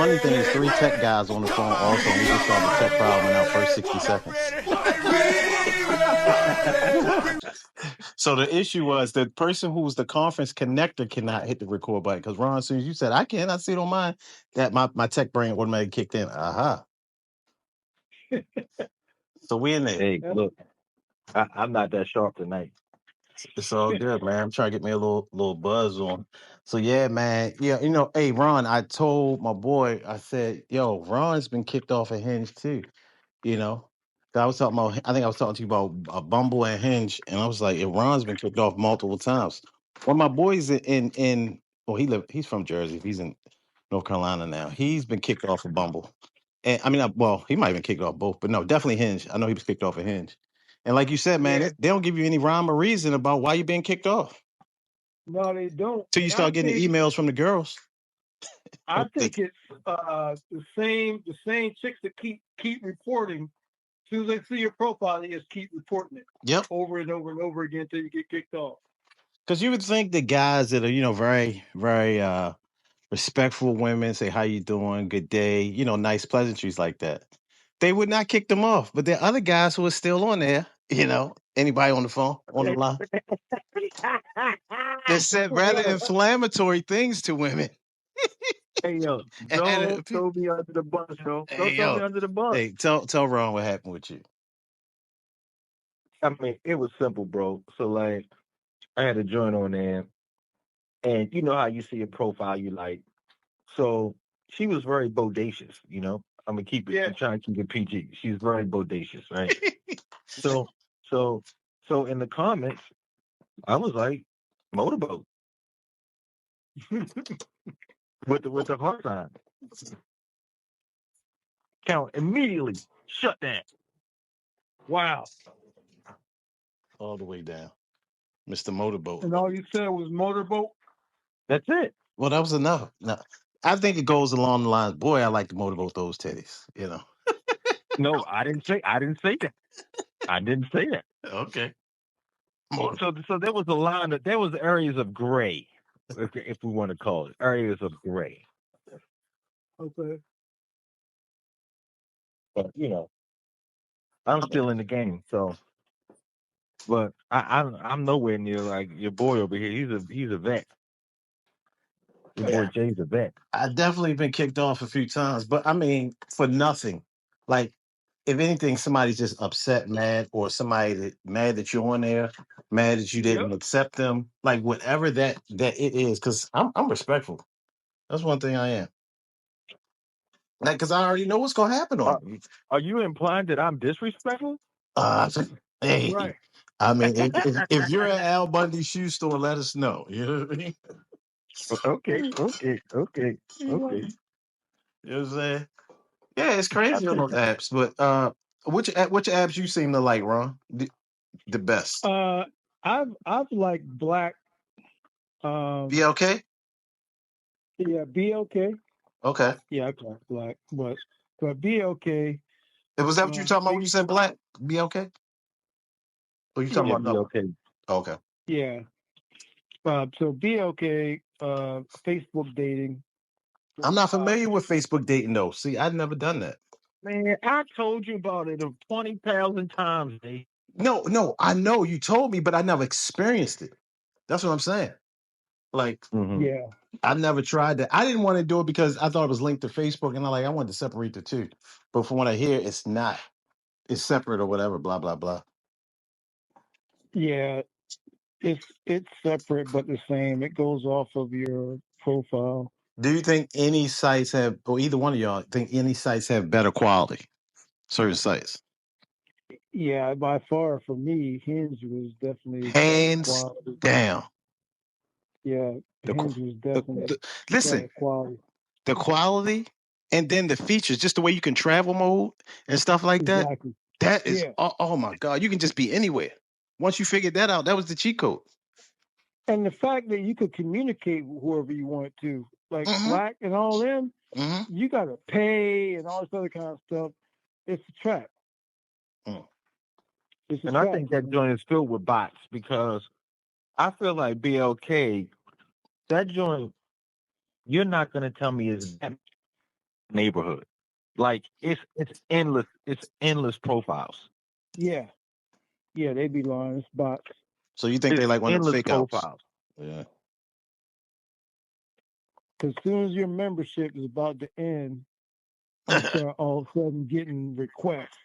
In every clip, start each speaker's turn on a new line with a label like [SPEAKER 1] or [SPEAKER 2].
[SPEAKER 1] funny thing is 3 tech guys on the phone also, and we just solved the tech problem in our first 60 seconds. So the issue was the person who was the conference connector cannot hit the record button because Ron, as soon as you said I can, I see it on mine, that my tech brain automatically kicked in. Aha. So we in there.
[SPEAKER 2] Hey, look, I'm not that sharp tonight.
[SPEAKER 1] It's all good, man. I'm trying to get me a little buzz on. So yeah, man. Yeah, hey Ron, I told my boy, I said, yo, Ron's been kicked off of Hinge too. You know. I was talking about I think I was talking to you about Bumble and Hinge, and I was like, Ron's been kicked off multiple times. One of my boys in well, he's from Jersey. He's in North Carolina now. He's been kicked off of Bumble. And I mean, well, he might have been kicked off both, but no, definitely Hinge. I know he was kicked off of Hinge. And like you said, man,
[SPEAKER 3] Yeah.
[SPEAKER 1] they don't give you any rhyme or reason about why you're being kicked off
[SPEAKER 3] No, they don't.
[SPEAKER 1] till you
[SPEAKER 3] And
[SPEAKER 1] start getting the emails from the girls.
[SPEAKER 3] I think it's the same chicks that keep reporting. As soon as they see your profile, they just keep reporting it.
[SPEAKER 1] Yep.
[SPEAKER 3] Over and over and over again until you get kicked off.
[SPEAKER 1] Because you would think the guys that are, very, very respectful women say, how you doing? Good day. Nice pleasantries like that. They would not kick them off. But there are other guys who are still on there, anybody on the phone, on the line, that said rather inflammatory things to women.
[SPEAKER 2] Hey, yo, don't throw me under the bus, yo. Don't throw me under the bus.
[SPEAKER 1] Hey, tell Ron what happened with you.
[SPEAKER 2] I mean, it was simple, bro. So, like, I had a joint on there, and you know how you see a profile you like. So she was very bodacious, I'm gonna keep it.
[SPEAKER 3] Yeah.
[SPEAKER 2] I'm trying to keep it PG. She's very bodacious, right? so in the comments, I was like, motorboat with the heart sign. Count immediately shut down.
[SPEAKER 3] Wow.
[SPEAKER 1] All the way down. Mr. Motorboat.
[SPEAKER 3] And all you said was motorboat?
[SPEAKER 2] That's it.
[SPEAKER 1] Well, that was enough. No, I think it goes along the lines, boy, I like to motorboat those titties,
[SPEAKER 2] No, I didn't say that. I didn't say that.
[SPEAKER 1] Okay.
[SPEAKER 2] So there was a line that there was areas of gray, if we want to call it areas of gray.
[SPEAKER 3] Okay.
[SPEAKER 2] But I'm still in the game, so. But I'm nowhere near like your boy over here. He's a vet. Your boy Jay's a vet.
[SPEAKER 1] I definitely been kicked off a few times, but I mean for nothing. Like if anything, somebody's just upset, mad, or somebody mad that you're on there, mad that you didn't accept them, like whatever that it is. Because I'm respectful. That's one thing I am. Like, because I already know what's gonna happen on it.
[SPEAKER 2] Are you implying that I'm disrespectful?
[SPEAKER 1] Hey,
[SPEAKER 3] Right.
[SPEAKER 1] I mean, if you're at Al Bundy's shoe store, let us know. You know what I mean?
[SPEAKER 2] Okay.
[SPEAKER 1] You know what I'm saying? Yeah, it's crazy on those apps. But which apps you seem to like, Ron? The best.
[SPEAKER 3] I've liked Black.
[SPEAKER 1] BLK?
[SPEAKER 3] Yeah, BLK.
[SPEAKER 1] Okay.
[SPEAKER 3] Yeah, I like Black, but BLK.
[SPEAKER 1] Was that what you talking about when you said Black? BLK? Or you talking about
[SPEAKER 2] BLK?
[SPEAKER 1] Okay.
[SPEAKER 3] Yeah. So BLK, Facebook dating.
[SPEAKER 1] I'm not familiar with Facebook dating though. See, I've never done that.
[SPEAKER 2] Man, I told you about it 20,000 times, Dave.
[SPEAKER 1] No, I know you told me, but I never experienced it. That's what I'm saying. Like,
[SPEAKER 3] yeah,
[SPEAKER 1] I never tried that. I didn't want to do it because I thought it was linked to Facebook, and I wanted to separate the two. But from what I hear, it's not. It's separate or whatever. Blah blah blah.
[SPEAKER 3] Yeah, it's separate but the same. It goes off of your profile.
[SPEAKER 1] Do you think any sites have, or either one of y'all think any sites have better quality? Certain sites.
[SPEAKER 3] Yeah, by far for me, Hinge was definitely
[SPEAKER 1] Hands
[SPEAKER 3] quality.
[SPEAKER 1] down.
[SPEAKER 3] Yeah, Hinge was definitely
[SPEAKER 1] listen.
[SPEAKER 3] quality.
[SPEAKER 1] The quality and then the features, just the way you can travel mode and stuff like that.
[SPEAKER 3] Exactly.
[SPEAKER 1] That is, oh my God, you can just be anywhere. Once you figured that out, that was the cheat code.
[SPEAKER 3] And the fact that you could communicate with whoever you want to, like Black and all them, you got to pay and all this other kind of stuff. It's a trap.
[SPEAKER 2] And I think that joint is filled with bots because I feel like BLK, that joint, you're not going to tell me is that neighborhood. Like it's endless. It's endless profiles.
[SPEAKER 3] Yeah. Yeah, they be lying. It's bots.
[SPEAKER 1] So you think
[SPEAKER 2] It's
[SPEAKER 1] they like one of the
[SPEAKER 2] endless
[SPEAKER 1] fake outs?
[SPEAKER 2] profiles.
[SPEAKER 1] Yeah.
[SPEAKER 3] Because as soon as your membership is about to end, you start all of a sudden getting requests.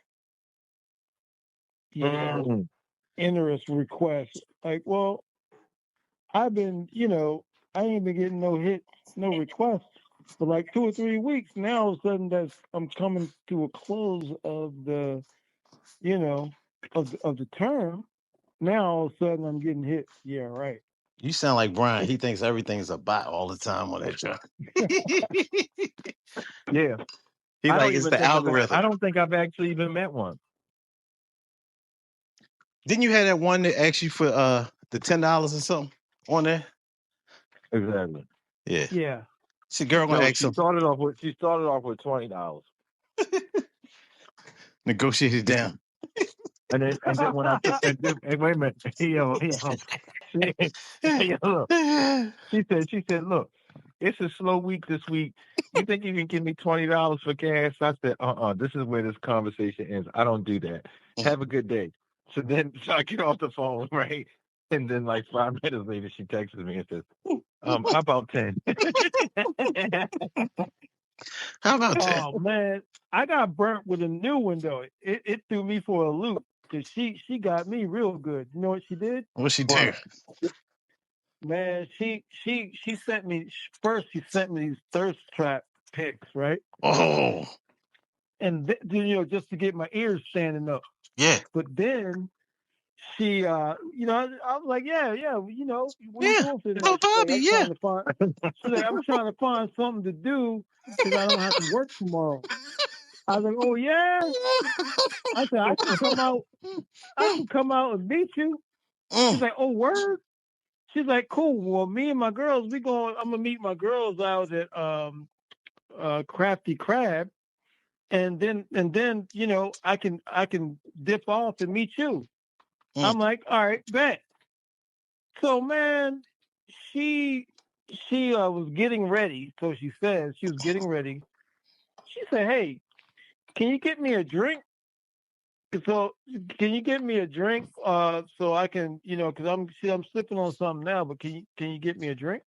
[SPEAKER 3] You know, interest requests. Like, well, I've been, I ain't been getting no hits, no requests for like 2 or 3 weeks. Now all of a sudden I'm coming to a close of the, of the term. Now all of a sudden I'm getting hits. Yeah, right.
[SPEAKER 1] You sound like Brian. He thinks everything's a bot all the time on that job.
[SPEAKER 2] Yeah.
[SPEAKER 1] He like it's the algorithm.
[SPEAKER 2] I don't think I've actually even met one.
[SPEAKER 1] Didn't you have that one that asked you for the $10 or something on there?
[SPEAKER 2] Exactly.
[SPEAKER 1] Yeah.
[SPEAKER 3] Yeah.
[SPEAKER 1] See, girl gonna
[SPEAKER 2] No,
[SPEAKER 1] ask
[SPEAKER 2] she
[SPEAKER 1] some
[SPEAKER 2] started off with $20.
[SPEAKER 1] negotiated down.
[SPEAKER 2] And then when I took and wait a minute, yo, look. She said, look, it's a slow week this week. You think you can give me $20 for gas? I said, this is where this conversation ends. I don't do that. Have a good day. So I get off the phone, right? And then like 5 minutes later, she texts me and says, how about 10?
[SPEAKER 1] How about that?
[SPEAKER 3] Oh man, I got burnt with a new one though. It threw me for a loop because she got me real good. You know what she did?
[SPEAKER 1] What's she do?
[SPEAKER 3] Man, she sent me first. She sent me these thirst trap pics, right?
[SPEAKER 1] Oh,
[SPEAKER 3] And just to get my ears standing up.
[SPEAKER 1] yeah,
[SPEAKER 3] But then she, I was like, yeah, what are you
[SPEAKER 1] yeah.
[SPEAKER 3] doing for
[SPEAKER 1] No,
[SPEAKER 3] tonight? She's like,
[SPEAKER 1] Bobby, yeah.
[SPEAKER 3] I'm trying to find something to do because I don't have to work tomorrow. I was like, oh yeah. I said, I can come out. I can come out and meet you. She's like, oh word. She's like, cool. Well, me and my girls, I'm gonna meet my girls out at Crafty Crab, and then I can dip off and meet you. I'm like, all right, bet. So man, she was getting ready. So she says she was getting ready. She said, hey, can you get me a drink? So can you get me a drink? So I can, because I'm slipping on something now. But can you get me a drink?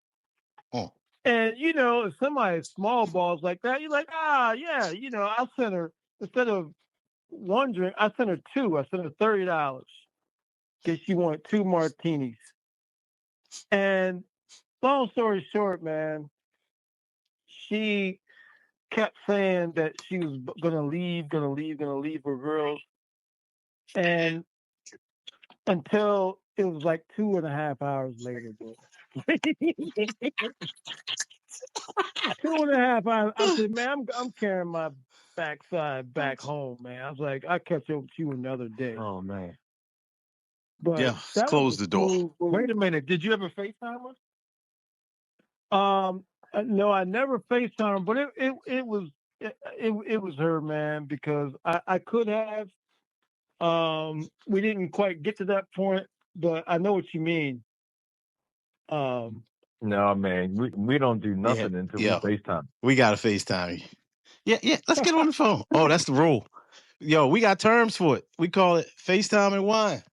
[SPEAKER 3] And if somebody small balls like that, you're like, yeah, I'll send her instead of one drink, I sent her two. I sent her $30 because she wanted 2 martinis. And long story short, man, she kept saying that she was gonna leave her girls, and until it was like 2.5 hours later, bro. 2.5 hours. I said, man, I'm carrying my backside back home, man. I was like, I catch up with you another day.
[SPEAKER 2] Oh man.
[SPEAKER 3] But
[SPEAKER 1] Yeah,
[SPEAKER 3] that
[SPEAKER 1] close
[SPEAKER 3] was
[SPEAKER 1] the door.
[SPEAKER 3] smooth.
[SPEAKER 2] Wait a minute. Did you ever FaceTime her?
[SPEAKER 3] No, I never FaceTime her, but it was her, man, because I could have. We didn't quite get to that point, but I know what you mean.
[SPEAKER 2] No, man. We don't do
[SPEAKER 1] Yeah,
[SPEAKER 2] nothing until
[SPEAKER 1] yeah.
[SPEAKER 2] we FaceTime.
[SPEAKER 1] We got to FaceTime you. Yeah. Let's get on the phone. Oh, that's the rule. Yo, we got terms for it. We call it FaceTime and wine.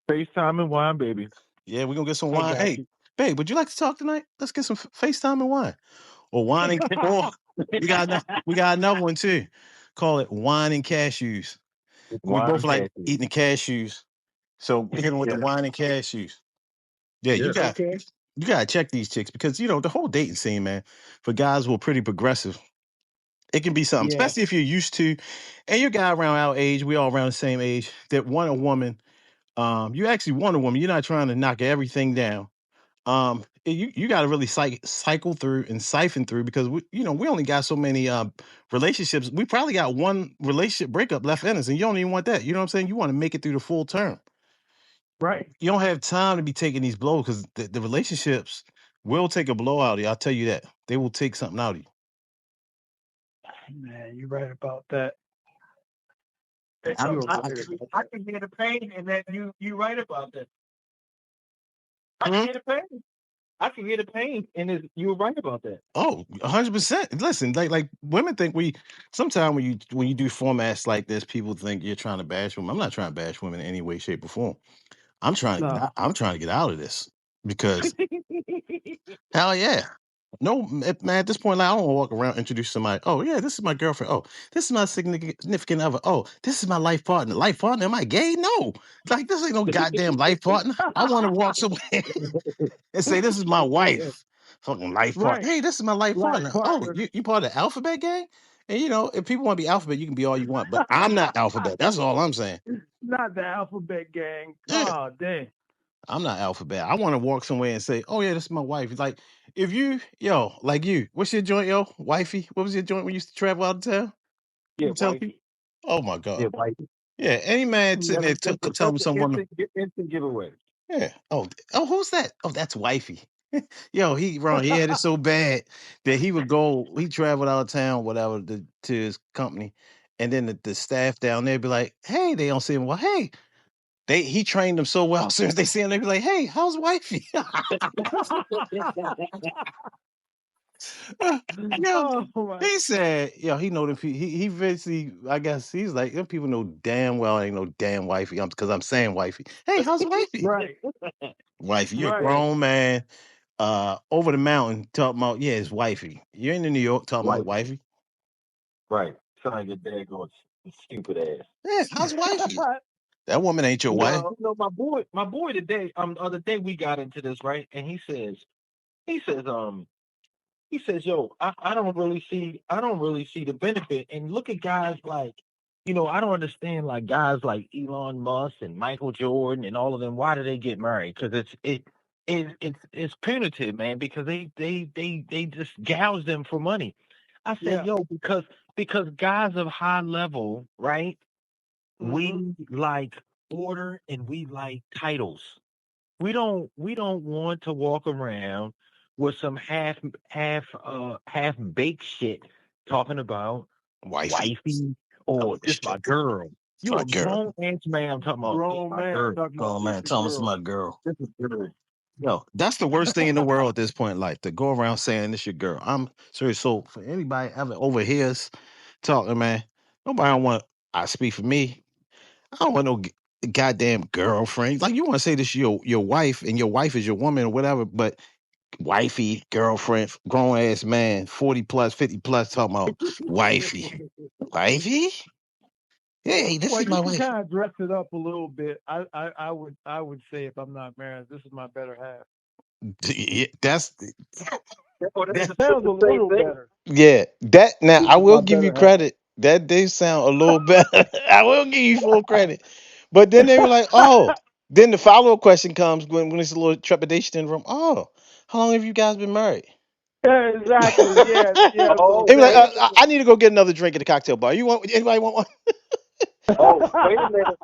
[SPEAKER 2] FaceTime and wine, baby.
[SPEAKER 1] Yeah, we're gonna get some
[SPEAKER 3] I
[SPEAKER 1] wine.
[SPEAKER 3] got
[SPEAKER 1] Hey,
[SPEAKER 3] you.
[SPEAKER 1] babe, would you like to talk tonight? Let's get some FaceTime and wine. Or wine and or we got another one too. Call it wine and cashews. We
[SPEAKER 2] Wine
[SPEAKER 1] both
[SPEAKER 2] and
[SPEAKER 1] like
[SPEAKER 2] cashews.
[SPEAKER 1] eating the cashews. So we hit them with the
[SPEAKER 2] Yeah.
[SPEAKER 1] wine and cashews. Yeah,
[SPEAKER 2] Yeah.
[SPEAKER 3] Okay.
[SPEAKER 1] you gotta check these chicks because the whole dating scene, man, for guys who are pretty progressive, it can be something,
[SPEAKER 3] Yeah.
[SPEAKER 1] especially if you're used to, and you're a guy around our age, we all around the same age, that want a woman. You actually want a woman. You're not trying to knock everything down. You got to really cycle through and siphon through because we only got so many relationships. We probably got one relationship breakup left in us, and you don't even want that. You know what I'm saying? You want to make it through the full term.
[SPEAKER 3] Right.
[SPEAKER 1] You don't have time to be taking these blows because the relationships will take a blow out of you. I'll tell you that. They will take something out of you.
[SPEAKER 3] Man, you're right about that.
[SPEAKER 2] I can hear the pain, and that you right about that. I can hear the pain. I can get a pain, and you were right about that.
[SPEAKER 1] Oh, 100%. Listen, like women think we sometimes when you do formats like this, people think you're trying to bash women. I'm not trying to bash women in any way, shape, or form.
[SPEAKER 3] No.
[SPEAKER 1] I'm trying to get out of this because hell yeah. No, man, at this point, like, I don't walk around introduce somebody. Oh, yeah, this is my girlfriend. Oh, this is my significant other. Oh, this is my life partner. Life partner? Am I gay? No. Like, this ain't no goddamn life partner. I want to walk somewhere and say, this is my wife. Fucking life partner.
[SPEAKER 3] Right.
[SPEAKER 1] Hey, this is my life
[SPEAKER 3] Life
[SPEAKER 1] partner. Oh,
[SPEAKER 3] partner.
[SPEAKER 1] you part of the alphabet gang? And, if people want to be alphabet, you can be all you want. But I'm not alphabet. That's all I'm saying.
[SPEAKER 3] Not the alphabet gang.
[SPEAKER 1] Yeah.
[SPEAKER 3] Oh, dang.
[SPEAKER 1] I'm not alphabet. I want to walk somewhere and say, "Oh yeah, this is my wife." Like, if like what's your joint, yo, wifey? What was your joint when you used to travel out of town?
[SPEAKER 2] Yeah,
[SPEAKER 1] You tell people.
[SPEAKER 2] wifey.
[SPEAKER 1] Oh my god.
[SPEAKER 2] Yeah, wifey.
[SPEAKER 1] Yeah, any man sitting
[SPEAKER 3] Yeah.
[SPEAKER 1] there telling
[SPEAKER 2] That's an
[SPEAKER 1] someone,
[SPEAKER 2] instant giveaway.
[SPEAKER 1] yeah. Oh, who's that? Oh, that's wifey. Yo, he had it so bad that he would go. He traveled out of town, whatever, to his company, and then the staff down there be like, "Hey," they don't see him. Well, hey. He trained them so well. As soon as they see him, they be like, "Hey, how's wifey?" Yo,
[SPEAKER 3] Oh my.
[SPEAKER 1] he said, yo, he know them. He basically, I guess he's like, them people know damn well ain't no damn wifey. Because I'm saying wifey. Hey, how's wifey?
[SPEAKER 3] Right.
[SPEAKER 1] Wifey, you're a
[SPEAKER 3] Right.
[SPEAKER 1] grown man. Over the mountain talking about it's wifey. You're in New York talking about
[SPEAKER 2] Wife.
[SPEAKER 1] wifey.
[SPEAKER 2] Right. Sound like your dad going stupid ass.
[SPEAKER 1] Yeah, how's wifey? That woman ain't your wife.
[SPEAKER 2] No, my boy today, the other day we got into this, right? And he says, yo, I don't really see the benefit. And look at guys like, I don't understand like guys like Elon Musk and Michael Jordan and all of them. Why do they get married? Because it's punitive, man. Because they just gouge them for money. I said,
[SPEAKER 3] Yeah.
[SPEAKER 2] yo, because guys of high level, right?
[SPEAKER 3] Mm-hmm.
[SPEAKER 2] We like order and we like titles. We don't want to walk around with some half baked shit talking about
[SPEAKER 1] Wifey.
[SPEAKER 2] wifey
[SPEAKER 1] Oh
[SPEAKER 2] or this
[SPEAKER 1] shit.
[SPEAKER 2] my girl. You
[SPEAKER 1] My
[SPEAKER 2] a
[SPEAKER 1] girl.
[SPEAKER 2] grown ass man talking about this
[SPEAKER 3] Grown
[SPEAKER 2] my
[SPEAKER 3] man
[SPEAKER 2] girl.
[SPEAKER 3] talking
[SPEAKER 1] Oh
[SPEAKER 3] about this
[SPEAKER 1] man,
[SPEAKER 3] a
[SPEAKER 1] Thomas,
[SPEAKER 3] girl.
[SPEAKER 1] my girl.
[SPEAKER 2] This is girl.
[SPEAKER 1] Yo, that's the worst thing in the world at this point in life to go around saying this your girl. I'm serious. So for anybody ever overhears talking, man, nobody don't want. I speak for me. I don't want no goddamn girlfriend. Like you want to say this your wife and your wife is your woman or whatever, but wifey, girlfriend, grown ass man, 40 plus, 50 plus, talking about wifey, wifey. Hey, this
[SPEAKER 3] Well,
[SPEAKER 1] is
[SPEAKER 3] you
[SPEAKER 1] my
[SPEAKER 3] can
[SPEAKER 1] wife.
[SPEAKER 3] kind of dress it up a little bit. I would say if I'm not married, this is my better half.
[SPEAKER 1] Yeah, that's
[SPEAKER 2] Oh,
[SPEAKER 3] It
[SPEAKER 2] that's
[SPEAKER 3] sounds a
[SPEAKER 2] the same
[SPEAKER 3] little
[SPEAKER 2] thing.
[SPEAKER 3] better.
[SPEAKER 1] Yeah, that now
[SPEAKER 3] This
[SPEAKER 1] I
[SPEAKER 3] is
[SPEAKER 1] will
[SPEAKER 3] my
[SPEAKER 1] give you
[SPEAKER 3] better half.
[SPEAKER 1] credit. That they sound a little better. I will give you full credit. But then they were like, oh, then the follow-up question comes when it's a little trepidation in the room. Oh, how long have you guys been married?
[SPEAKER 3] Yeah, exactly. Yeah, yeah. So
[SPEAKER 2] Oh,
[SPEAKER 1] They be like,
[SPEAKER 2] wait
[SPEAKER 3] say.
[SPEAKER 2] a minute.
[SPEAKER 1] I need to go get another drink at the cocktail bar. Anybody want one?
[SPEAKER 2] Oh, wait a minute.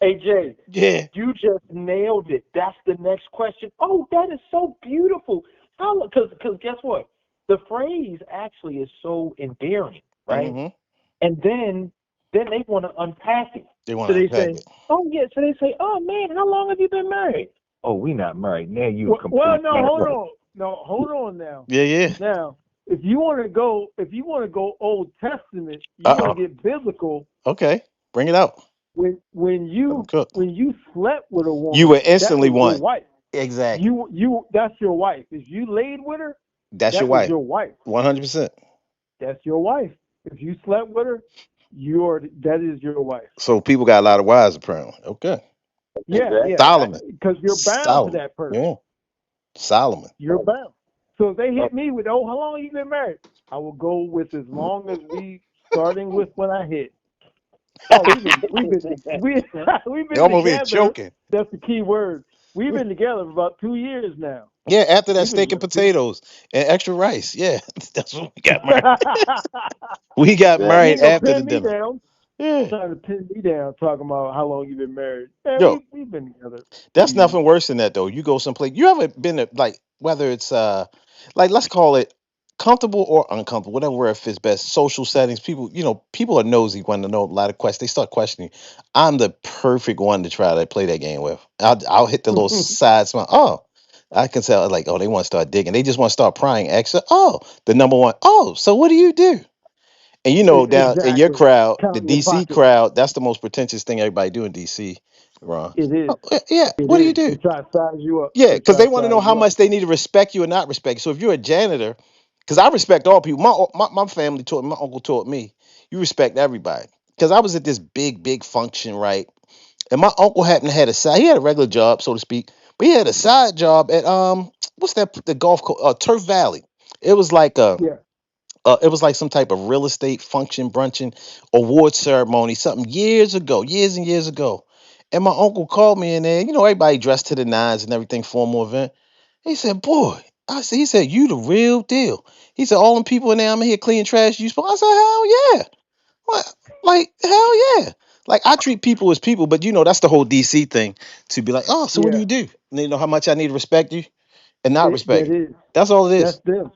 [SPEAKER 2] Hey Jay,
[SPEAKER 1] Yeah.
[SPEAKER 2] you just nailed it. That's the next question. Oh, that is so beautiful. How? Because guess what? The phrase actually is so endearing, right?
[SPEAKER 1] Mm-hmm.
[SPEAKER 2] And then they want to unpack it.
[SPEAKER 1] They want
[SPEAKER 2] So
[SPEAKER 1] to
[SPEAKER 2] they
[SPEAKER 1] unpack
[SPEAKER 2] say,
[SPEAKER 1] it.
[SPEAKER 2] oh yeah. So they say, oh man, how long have you been married? Oh, we not married. Now you a
[SPEAKER 3] Well,
[SPEAKER 2] complete
[SPEAKER 3] no, hold
[SPEAKER 2] asshole.
[SPEAKER 3] on. No, hold on now.
[SPEAKER 1] Yeah, yeah.
[SPEAKER 3] Now, if you want to go Old Testament, you want
[SPEAKER 1] Uh-oh.
[SPEAKER 3] to get biblical.
[SPEAKER 1] Okay. Bring it out.
[SPEAKER 3] When
[SPEAKER 1] Let me
[SPEAKER 3] you
[SPEAKER 1] cook.
[SPEAKER 3] when you slept with a
[SPEAKER 1] You
[SPEAKER 3] woman,
[SPEAKER 1] were
[SPEAKER 3] that
[SPEAKER 1] instantly
[SPEAKER 3] was your
[SPEAKER 1] one.
[SPEAKER 3] wife.
[SPEAKER 1] Exactly.
[SPEAKER 3] That's your wife. If you laid with her,
[SPEAKER 1] That's your
[SPEAKER 3] that was
[SPEAKER 1] wife.
[SPEAKER 3] your wife.
[SPEAKER 1] 100%.
[SPEAKER 3] That's your wife. If you slept with her, that is your wife.
[SPEAKER 1] So people got a lot of wives apparently. Okay.
[SPEAKER 3] Yeah, yeah,
[SPEAKER 1] Solomon.
[SPEAKER 3] because you're bound to
[SPEAKER 1] Solomon.
[SPEAKER 3] that person.
[SPEAKER 1] Yeah. Solomon.
[SPEAKER 3] You're bound. So if they hit me with, oh, how long you been married? I will go with as long as we starting with when I hit. Oh, we've been
[SPEAKER 1] I'm over here
[SPEAKER 3] together.
[SPEAKER 1] choking.
[SPEAKER 3] That's the key word. We've been together for about 2 years now.
[SPEAKER 1] Yeah, after that
[SPEAKER 3] We've been
[SPEAKER 1] steak and
[SPEAKER 3] together 2 years.
[SPEAKER 1] potatoes and extra rice. Yeah, that's when we got married. We got
[SPEAKER 3] You
[SPEAKER 1] married
[SPEAKER 3] ain't gonna
[SPEAKER 1] after the
[SPEAKER 3] pin me
[SPEAKER 1] dinner.
[SPEAKER 3] down.
[SPEAKER 1] Yeah.
[SPEAKER 3] Trying to pin me down, talking about how long you've been married. Man,
[SPEAKER 1] Yo,
[SPEAKER 3] we've been together
[SPEAKER 1] that's
[SPEAKER 3] 2 years.
[SPEAKER 1] nothing worse than that though. You go someplace. You ever been to, like whether it's like let's call it comfortable or uncomfortable, whatever word fits best. Social settings. People, people are nosy when they know a lot of questions. They start questioning. I'm the perfect one to try to play that game with. I'll hit the little side smile. Oh, I can tell, like, oh, they want to start digging. They just want to start prying. Extra. Oh, the number one. Oh, so what do you do? And down in your
[SPEAKER 3] Exactly.
[SPEAKER 1] crowd, the
[SPEAKER 3] Count your
[SPEAKER 1] DC
[SPEAKER 3] pockets.
[SPEAKER 1] crowd, that's the most pretentious thing everybody do in DC, Ron.
[SPEAKER 3] It is.
[SPEAKER 1] Oh, yeah.
[SPEAKER 3] It
[SPEAKER 1] What do you
[SPEAKER 3] is.
[SPEAKER 1] do?
[SPEAKER 3] They try to size you up.
[SPEAKER 1] Yeah,
[SPEAKER 3] They
[SPEAKER 1] because
[SPEAKER 3] try
[SPEAKER 1] they
[SPEAKER 3] to
[SPEAKER 1] want to
[SPEAKER 3] size
[SPEAKER 1] know how
[SPEAKER 3] you up.
[SPEAKER 1] much they need to respect you or not respect you. So if you're a janitor, because I respect all people. My family taught me, my uncle taught me, you respect everybody. Because I was at this big function, right? And my uncle happened to had a side. He had a regular job, so to speak, but he had a side job at what's that? The golf course, Turf Valley. It was like
[SPEAKER 3] Yeah.
[SPEAKER 1] it was like some type of real estate function, brunching, award ceremony, something years ago, years and years ago. And my uncle called me in there. Everybody dressed to the nines and everything, formal event. He said, "Boy," he said, "You the real deal." He said, "All them people in there, I'm in here cleaning trash. You supposed?" I said, "Hell yeah." What? Like, hell yeah. Like, I treat people as people, but that's the whole DC thing, to be like, oh, so what do
[SPEAKER 3] Yeah.
[SPEAKER 1] you do? And they know how much I need to respect you and not respect
[SPEAKER 3] That
[SPEAKER 1] you.
[SPEAKER 3] is.
[SPEAKER 1] That's all it
[SPEAKER 3] That's
[SPEAKER 1] is.
[SPEAKER 3] them.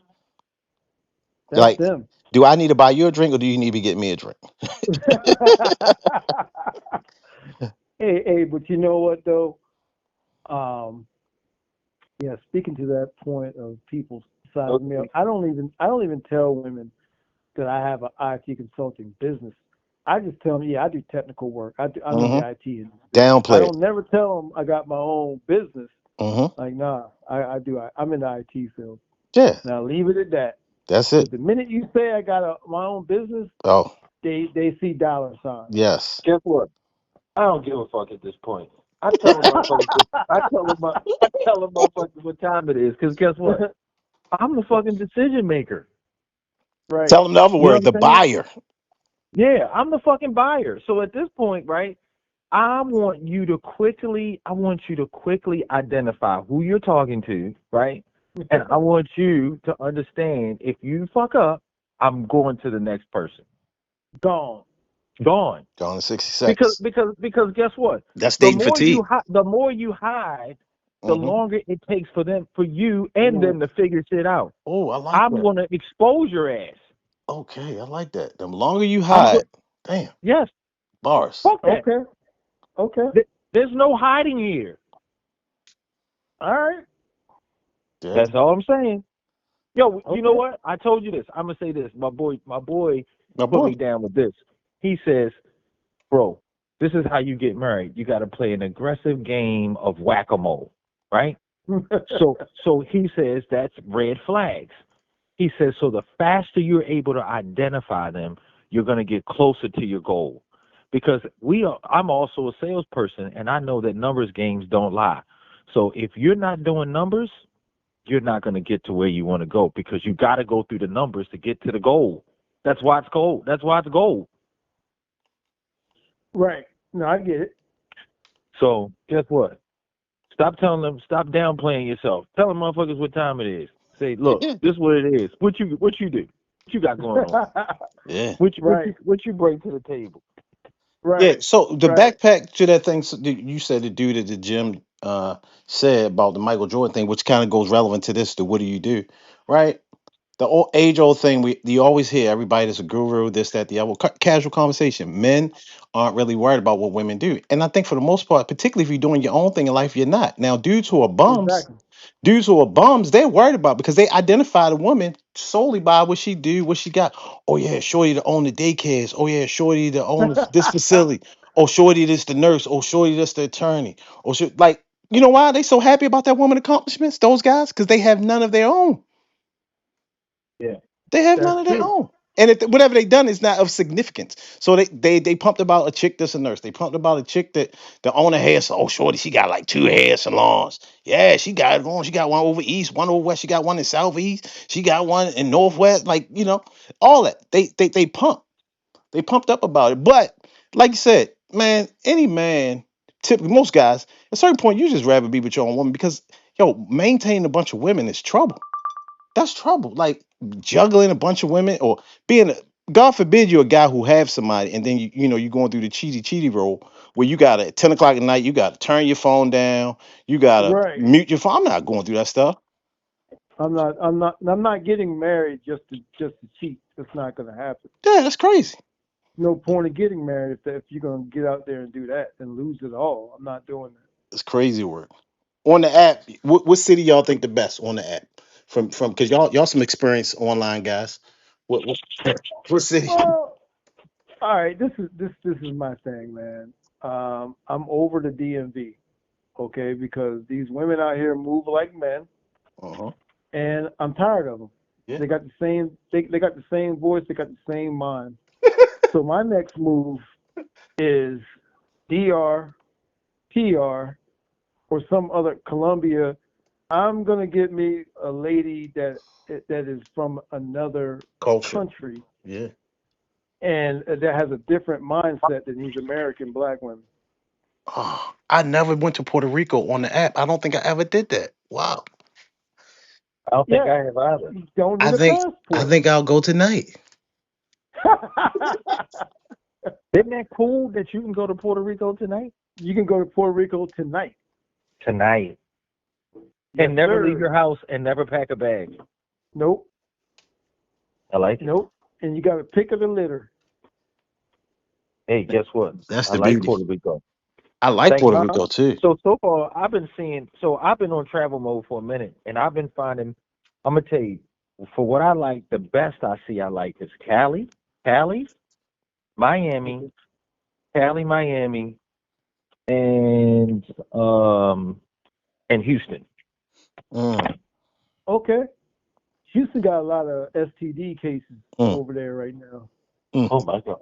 [SPEAKER 3] That's
[SPEAKER 1] Like,
[SPEAKER 3] them.
[SPEAKER 1] do I need to buy you a drink or do you need to be getting me a drink?
[SPEAKER 3] Hey, but you know what though? Um, yeah. Speaking to that point of people sizing me up,
[SPEAKER 2] Okay.
[SPEAKER 3] I don't even tell women that I have an IT consulting business. I just tell them, yeah, I do technical work. I'm in
[SPEAKER 1] Mm-hmm.
[SPEAKER 3] the IT industry. I
[SPEAKER 1] Downplay it.
[SPEAKER 3] don't never tell them I got my own business.
[SPEAKER 1] Mm-hmm.
[SPEAKER 3] Like, nah, I do. I'm in the IT field.
[SPEAKER 1] Yeah,
[SPEAKER 3] Now leave it at that.
[SPEAKER 1] that's
[SPEAKER 3] Because
[SPEAKER 1] it.
[SPEAKER 3] the minute you say I got my own business,
[SPEAKER 1] Oh,
[SPEAKER 3] they see dollar signs.
[SPEAKER 1] yes.
[SPEAKER 2] Guess what? I don't give a fuck at this point. I tell them motherfuckers. I tell them motherfuckers what time it is. Cause guess what? I'm the fucking decision maker.
[SPEAKER 3] Right.
[SPEAKER 1] Tell them the other
[SPEAKER 3] You
[SPEAKER 1] word, the
[SPEAKER 3] understand?
[SPEAKER 1] buyer.
[SPEAKER 2] Yeah, I'm the fucking buyer. So at this point, right? I want you to quickly identify who you're talking to, right? And I want you to understand if you fuck up, I'm going to the next person.
[SPEAKER 3] Gone.
[SPEAKER 2] Gone.
[SPEAKER 1] Gone in 60
[SPEAKER 2] Because
[SPEAKER 1] seconds.
[SPEAKER 2] because because guess what?
[SPEAKER 1] That's dating fatigue.
[SPEAKER 2] The more you hide, the
[SPEAKER 1] Mm-hmm.
[SPEAKER 2] longer it takes for you and
[SPEAKER 3] No.
[SPEAKER 2] them to figure shit out.
[SPEAKER 1] Oh, I like
[SPEAKER 2] I'm
[SPEAKER 1] that.
[SPEAKER 2] gonna expose your ass.
[SPEAKER 1] Okay, I like that. The longer you
[SPEAKER 2] I'm go-
[SPEAKER 1] hide, damn,
[SPEAKER 2] yes,
[SPEAKER 1] bars.
[SPEAKER 2] fuck that.
[SPEAKER 3] Okay. Okay.
[SPEAKER 2] There's no hiding here.
[SPEAKER 3] All right.
[SPEAKER 1] Yeah.
[SPEAKER 2] That's all I'm saying. Yo, you know
[SPEAKER 3] Okay.
[SPEAKER 2] what? I told you this. I'm gonna say this. My boy
[SPEAKER 1] My
[SPEAKER 2] put
[SPEAKER 1] boy.
[SPEAKER 2] me down with this. He says, "Bro, this is how you get married. You got to play an aggressive game of whack-a-mole, right?" So he says that's red flags. He says so the faster you're able to identify them, you're going to get closer to your goal. Because I'm also a salesperson, and I know that numbers games don't lie. So if you're not doing numbers, you're not going to get to where you want to go because you got to go through the numbers to get to the goal. That's why it's gold. That's why it's gold.
[SPEAKER 3] Right. No, I get it.
[SPEAKER 2] So guess what? Stop downplaying yourself. Tell them motherfuckers what time it is. Say, look, this is what it is. What you do? What you got going on?
[SPEAKER 1] Yeah.
[SPEAKER 3] Right.
[SPEAKER 2] What you bring to the table?
[SPEAKER 1] Yeah.
[SPEAKER 3] Right.
[SPEAKER 1] So the
[SPEAKER 3] Right.
[SPEAKER 1] backpack to that thing, that you said, the dude at the gym said about the Michael Jordan thing, which kind of goes relevant to this. To what do you do, right? The old age old thing you always hear everybody that's a guru, this, that, the other. Casual conversation. Men aren't really worried about what women do, and I think for the most part, particularly if you're doing your own thing in life, you're not. Now,
[SPEAKER 3] Exactly.
[SPEAKER 1] dudes who are bums, they're worried about because they identify the woman solely by what she do, what she got. Oh yeah, shorty to own the daycares. Oh yeah, shorty to own this facility. Oh shorty this the nurse. Oh shorty this the attorney. Oh like, you know why they so happy about that woman accomplishments? Those guys, because they have none of their own.
[SPEAKER 2] Yeah.
[SPEAKER 1] They have
[SPEAKER 3] That's
[SPEAKER 1] none of their
[SPEAKER 3] true.
[SPEAKER 1] own. And if whatever they done is not of significance. So they pumped about a chick that's a nurse. They pumped about a chick that own a hair. So, oh, shorty, she got like two hair salons. Yeah, she got one. She got one over east, one over west. She got one in southeast. She got one in northwest. Like, all that. They pump. They pumped up about it. But like you said, man, any man, typically most guys, at a certain point, you just rather be with your own woman because maintaining a bunch of women is trouble. That's trouble. Like juggling a bunch of women or being a, God forbid you're a guy who have somebody and then you're going through the cheaty role where you gotta at 10 o'clock at night, you gotta turn your phone down, you gotta
[SPEAKER 3] Right.
[SPEAKER 1] mute your phone. I'm not going through that stuff.
[SPEAKER 3] I'm not getting married just to cheat. That's not going to happen.
[SPEAKER 1] Yeah, that's crazy.
[SPEAKER 3] No point in getting married if you're going to get out there and do that and lose it all. I'm not doing that.
[SPEAKER 1] It's crazy work. On the app, what city y'all think the best on the app? From because y'all some experience online guys. What city?
[SPEAKER 3] Well, all right. This is my thing, man. I'm over the DMV, okay, because these women out here move like men,
[SPEAKER 1] Uh huh.
[SPEAKER 3] and I'm tired of them.
[SPEAKER 1] Yeah.
[SPEAKER 3] They got the same. They got the same voice. They got the same mind. So my next move is DR, PR, or some other Colombia. I'm gonna get me a lady that is from another
[SPEAKER 1] Culture.
[SPEAKER 3] country
[SPEAKER 1] Yeah.
[SPEAKER 3] and that has a different mindset than these American black women.
[SPEAKER 1] Oh, I never went to Puerto Rico on the app. I don't think I ever did that. Wow.
[SPEAKER 2] I don't think
[SPEAKER 3] Yeah,
[SPEAKER 2] I have either.
[SPEAKER 3] you don't
[SPEAKER 1] I
[SPEAKER 3] need a
[SPEAKER 1] think I
[SPEAKER 3] passport.
[SPEAKER 1] think I'll go tonight.
[SPEAKER 2] Isn't that cool that you can go to Puerto Rico tonight?
[SPEAKER 3] You can go to Puerto Rico tonight.
[SPEAKER 2] Tonight.
[SPEAKER 3] Yes,
[SPEAKER 2] And never leave
[SPEAKER 3] sir.
[SPEAKER 2] your house and never pack a bag.
[SPEAKER 3] Nope,
[SPEAKER 2] I like it.
[SPEAKER 3] nope. And you got to pick of the litter.
[SPEAKER 2] Hey, guess what?
[SPEAKER 1] That's
[SPEAKER 2] I
[SPEAKER 1] the
[SPEAKER 2] like
[SPEAKER 1] beauty.
[SPEAKER 2] Puerto Rico.
[SPEAKER 1] I like
[SPEAKER 2] Thank
[SPEAKER 1] Puerto
[SPEAKER 2] you.
[SPEAKER 1] Rico too.
[SPEAKER 2] So far I've been seeing I've been on travel mode for a minute and I've been finding I'm gonna tell you, for what I like, the best I like is Cali, Miami,
[SPEAKER 3] Okay.
[SPEAKER 2] Cali, Miami, and um and Houston.
[SPEAKER 1] Mm,
[SPEAKER 3] Okay. Houston got a lot of STD cases
[SPEAKER 1] mm,
[SPEAKER 3] over there right now.
[SPEAKER 1] mm.
[SPEAKER 2] Oh my god.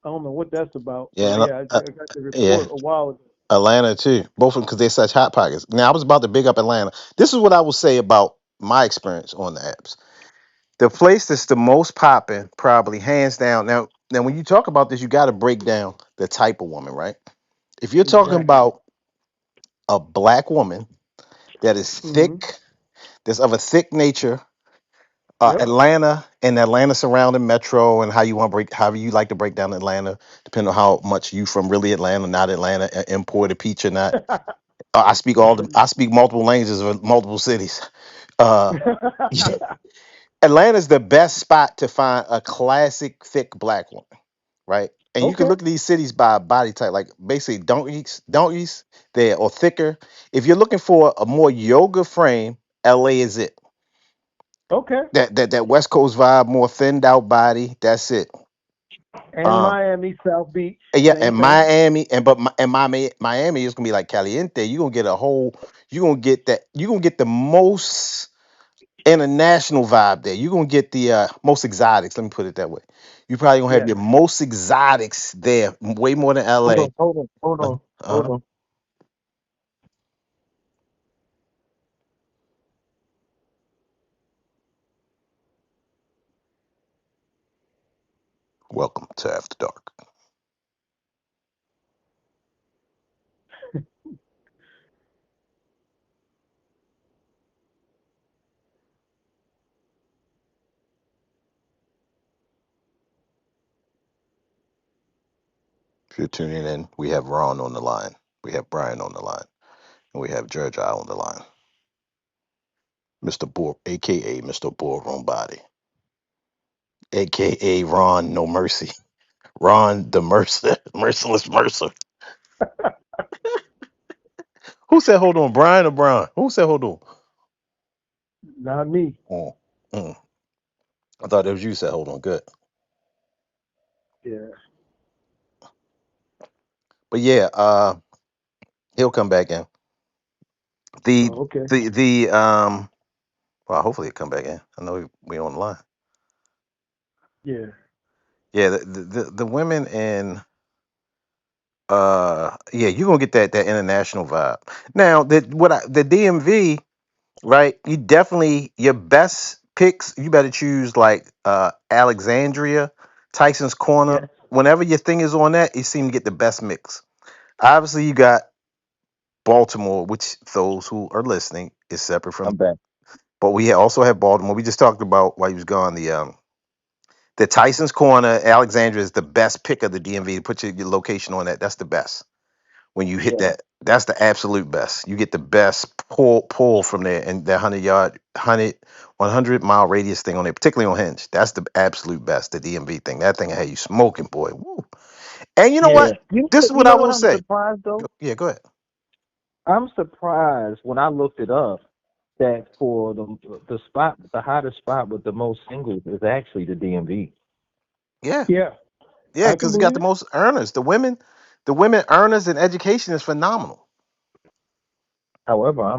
[SPEAKER 3] I don't know what that's about, but
[SPEAKER 1] Yeah, and,
[SPEAKER 3] yeah, I got the
[SPEAKER 1] yeah.
[SPEAKER 3] report a while ago.
[SPEAKER 1] Atlanta too. Both of them because they're such hot pockets. Now I was about to big up Atlanta. This is what I will say about my experience on the apps. The place that's the most popping, probably hands down. Now when you talk about this, you got to break down the type of woman, right? If you're talking
[SPEAKER 3] Exactly.
[SPEAKER 1] about a black woman that is
[SPEAKER 3] Hmm.
[SPEAKER 1] thick, that's of a thick nature,
[SPEAKER 3] Yep.
[SPEAKER 1] Atlanta and Atlanta surrounding metro, and how you want to break, however you like to break down Atlanta, depending on how much you from really Atlanta, not Atlanta, imported peach or not. I speak multiple languages of multiple cities. Uh, Atlanta's the best spot to find a classic thick black woman, right? And you can
[SPEAKER 3] Okay.
[SPEAKER 1] look at these cities by body type, like basically donkeys there or thicker. If you're looking for a more yoga frame, LA is it.
[SPEAKER 3] Okay.
[SPEAKER 1] That West Coast vibe, more thinned out body. That's it.
[SPEAKER 3] And
[SPEAKER 1] Uh,
[SPEAKER 3] Miami, South Beach,
[SPEAKER 1] and yeah,
[SPEAKER 3] same
[SPEAKER 1] and
[SPEAKER 3] thing.
[SPEAKER 1] Miami, and Miami is gonna be like Caliente. You're gonna get a whole. You're gonna get that. You're gonna get the most international vibe there. You're gonna get the most exotics. Let me put it that way. You probably gonna have
[SPEAKER 3] Yes.
[SPEAKER 1] your most exotics there, way more than LA. Uh,
[SPEAKER 2] Hold
[SPEAKER 1] uh,
[SPEAKER 2] on.
[SPEAKER 1] welcome to After Dark. If you're tuning in, we have Ron on the line, we have Brian on the line, and we have JERJOH on the line. Mr. aka Mr. Boardroom Body, aka Ron No Mercy, Ron the Mercer, Merciless Mercer. Who said hold on, Brian or Brian? Who said hold on?
[SPEAKER 3] Not me.
[SPEAKER 1] Oh, mm. I thought it was you said hold on. Good.
[SPEAKER 3] Yeah.
[SPEAKER 1] But yeah, he'll come back in. The
[SPEAKER 3] Oh, okay.
[SPEAKER 1] the well, hopefully he'll come back in. I know we on the line.
[SPEAKER 3] Yeah.
[SPEAKER 1] Yeah, the women in yeah, you're gonna get that international vibe. Now the DMV, right? You definitely your best picks, you better choose like Alexandria, Tyson's Corner.
[SPEAKER 3] Yes.
[SPEAKER 1] Whenever your thing is on that, you seem to get the best mix. Obviously you got Baltimore, which those who are listening is separate from.
[SPEAKER 2] I'm back.
[SPEAKER 1] But we also have Baltimore. We just talked about while he was gone. The Tyson's Corner, Alexandria is the best pick of the DMV. Put your location on that. That's the best. When you hit
[SPEAKER 2] Yeah.
[SPEAKER 1] that, that's the absolute best. You get the best pull from there, and that 100 yard, 100 mile radius thing on there, particularly on Hinge. That's the absolute best. The DMV thing. That thing had you smoking, boy. Woo. And you know what?
[SPEAKER 2] Yeah. You
[SPEAKER 1] This is
[SPEAKER 2] you
[SPEAKER 1] what I
[SPEAKER 2] know
[SPEAKER 1] will
[SPEAKER 2] what I'm
[SPEAKER 1] say.
[SPEAKER 2] surprised though?
[SPEAKER 1] Yeah, go ahead.
[SPEAKER 2] I'm surprised when I looked it up that for the spot, the hottest spot with the most singles is actually the DMV.
[SPEAKER 1] Yeah,
[SPEAKER 3] Yeah,
[SPEAKER 1] yeah,
[SPEAKER 3] I can
[SPEAKER 1] because it got
[SPEAKER 3] believe
[SPEAKER 1] the
[SPEAKER 3] it.
[SPEAKER 1] most earners. The women earners in education is phenomenal.
[SPEAKER 2] However, I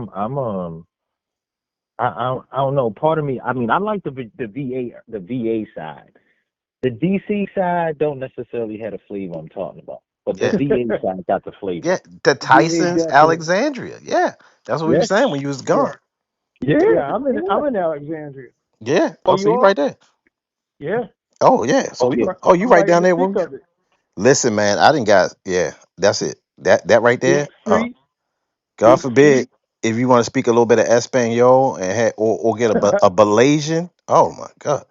[SPEAKER 2] don't know. Part of me, I mean, I like the VA side. The DC side don't necessarily have the flavor I'm talking about, but the
[SPEAKER 1] Yeah,
[SPEAKER 2] VA side got the flavor.
[SPEAKER 1] yeah. The
[SPEAKER 3] VA
[SPEAKER 1] Tyson's,
[SPEAKER 3] definitely.
[SPEAKER 1] Alexandria. Yeah, that's what we were
[SPEAKER 2] Yeah,
[SPEAKER 1] saying when you was
[SPEAKER 3] Yeah,
[SPEAKER 1] gone.
[SPEAKER 2] yeah,
[SPEAKER 3] yeah. I'm
[SPEAKER 2] yeah.
[SPEAKER 3] in Alexandria.
[SPEAKER 1] Yeah.
[SPEAKER 2] Oh,
[SPEAKER 1] Oh, so
[SPEAKER 2] you
[SPEAKER 1] you
[SPEAKER 2] are?
[SPEAKER 1] right there.
[SPEAKER 3] Yeah,
[SPEAKER 1] Oh, yeah. So
[SPEAKER 2] Oh,
[SPEAKER 1] we.
[SPEAKER 2] yeah.
[SPEAKER 1] Oh, you
[SPEAKER 3] I'm
[SPEAKER 1] right
[SPEAKER 3] right in
[SPEAKER 1] down
[SPEAKER 3] the
[SPEAKER 1] there.
[SPEAKER 3] thick of it.
[SPEAKER 1] Listen, man. I didn't got. Yeah, that's it. That right
[SPEAKER 3] Big
[SPEAKER 1] there.
[SPEAKER 3] street,
[SPEAKER 1] God
[SPEAKER 3] big
[SPEAKER 1] forbid
[SPEAKER 3] street.
[SPEAKER 1] if you want to speak a little bit of Espanol and or get a Malaysian. Oh my God.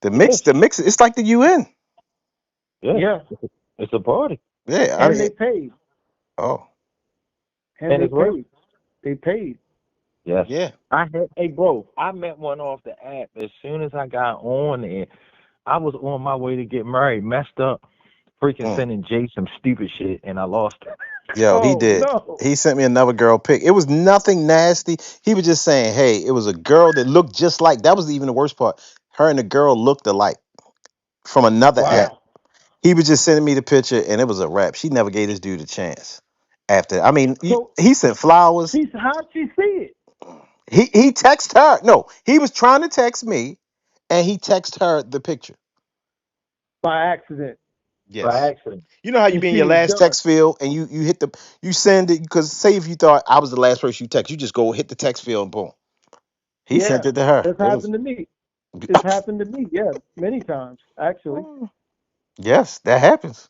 [SPEAKER 1] The
[SPEAKER 2] Yeah,
[SPEAKER 1] mix. The mix. It's like the UN.
[SPEAKER 2] yeah.
[SPEAKER 3] Yeah,
[SPEAKER 2] It's a party.
[SPEAKER 1] Yeah. I
[SPEAKER 3] and
[SPEAKER 1] mean.
[SPEAKER 3] they paid,
[SPEAKER 1] Oh.
[SPEAKER 3] and
[SPEAKER 2] And
[SPEAKER 3] they
[SPEAKER 2] it's what?
[SPEAKER 3] paid, they paid.
[SPEAKER 2] Yes.
[SPEAKER 1] Yeah.
[SPEAKER 2] I had, hey, bro, I met one off the app as soon as I got on there. I was on my way to get married, messed up, freaking
[SPEAKER 1] Mm.
[SPEAKER 2] sending Jay some stupid shit, and I lost it.
[SPEAKER 1] Yo, he
[SPEAKER 3] Oh
[SPEAKER 1] did.
[SPEAKER 3] no!
[SPEAKER 1] He sent me another girl pic. It was nothing nasty. He was just saying, hey, it was a girl that looked just like. That was even the worst part. Her and the girl looked alike from another app.
[SPEAKER 3] Wow.
[SPEAKER 1] He was just sending me the picture, and it was a wrap. She never gave this dude a chance. After, I mean,
[SPEAKER 3] So
[SPEAKER 1] he sent flowers.
[SPEAKER 3] how'd she see it
[SPEAKER 1] He texted her. No, he was trying to text me, and he texted her the picture.
[SPEAKER 3] by accident?
[SPEAKER 2] By
[SPEAKER 1] Yes.
[SPEAKER 2] accident.
[SPEAKER 1] You know how you
[SPEAKER 3] And
[SPEAKER 1] be in
[SPEAKER 3] she
[SPEAKER 1] your
[SPEAKER 3] was
[SPEAKER 1] last
[SPEAKER 3] done.
[SPEAKER 1] text field and you hit the you send it because say if you thought I was the last person you text, you just go hit the text field and boom. He sent
[SPEAKER 3] Yeah,
[SPEAKER 1] it to her.
[SPEAKER 3] that's
[SPEAKER 1] It was
[SPEAKER 3] happened to me. It's happened to me. Yeah, many times actually.
[SPEAKER 1] yes, that happens.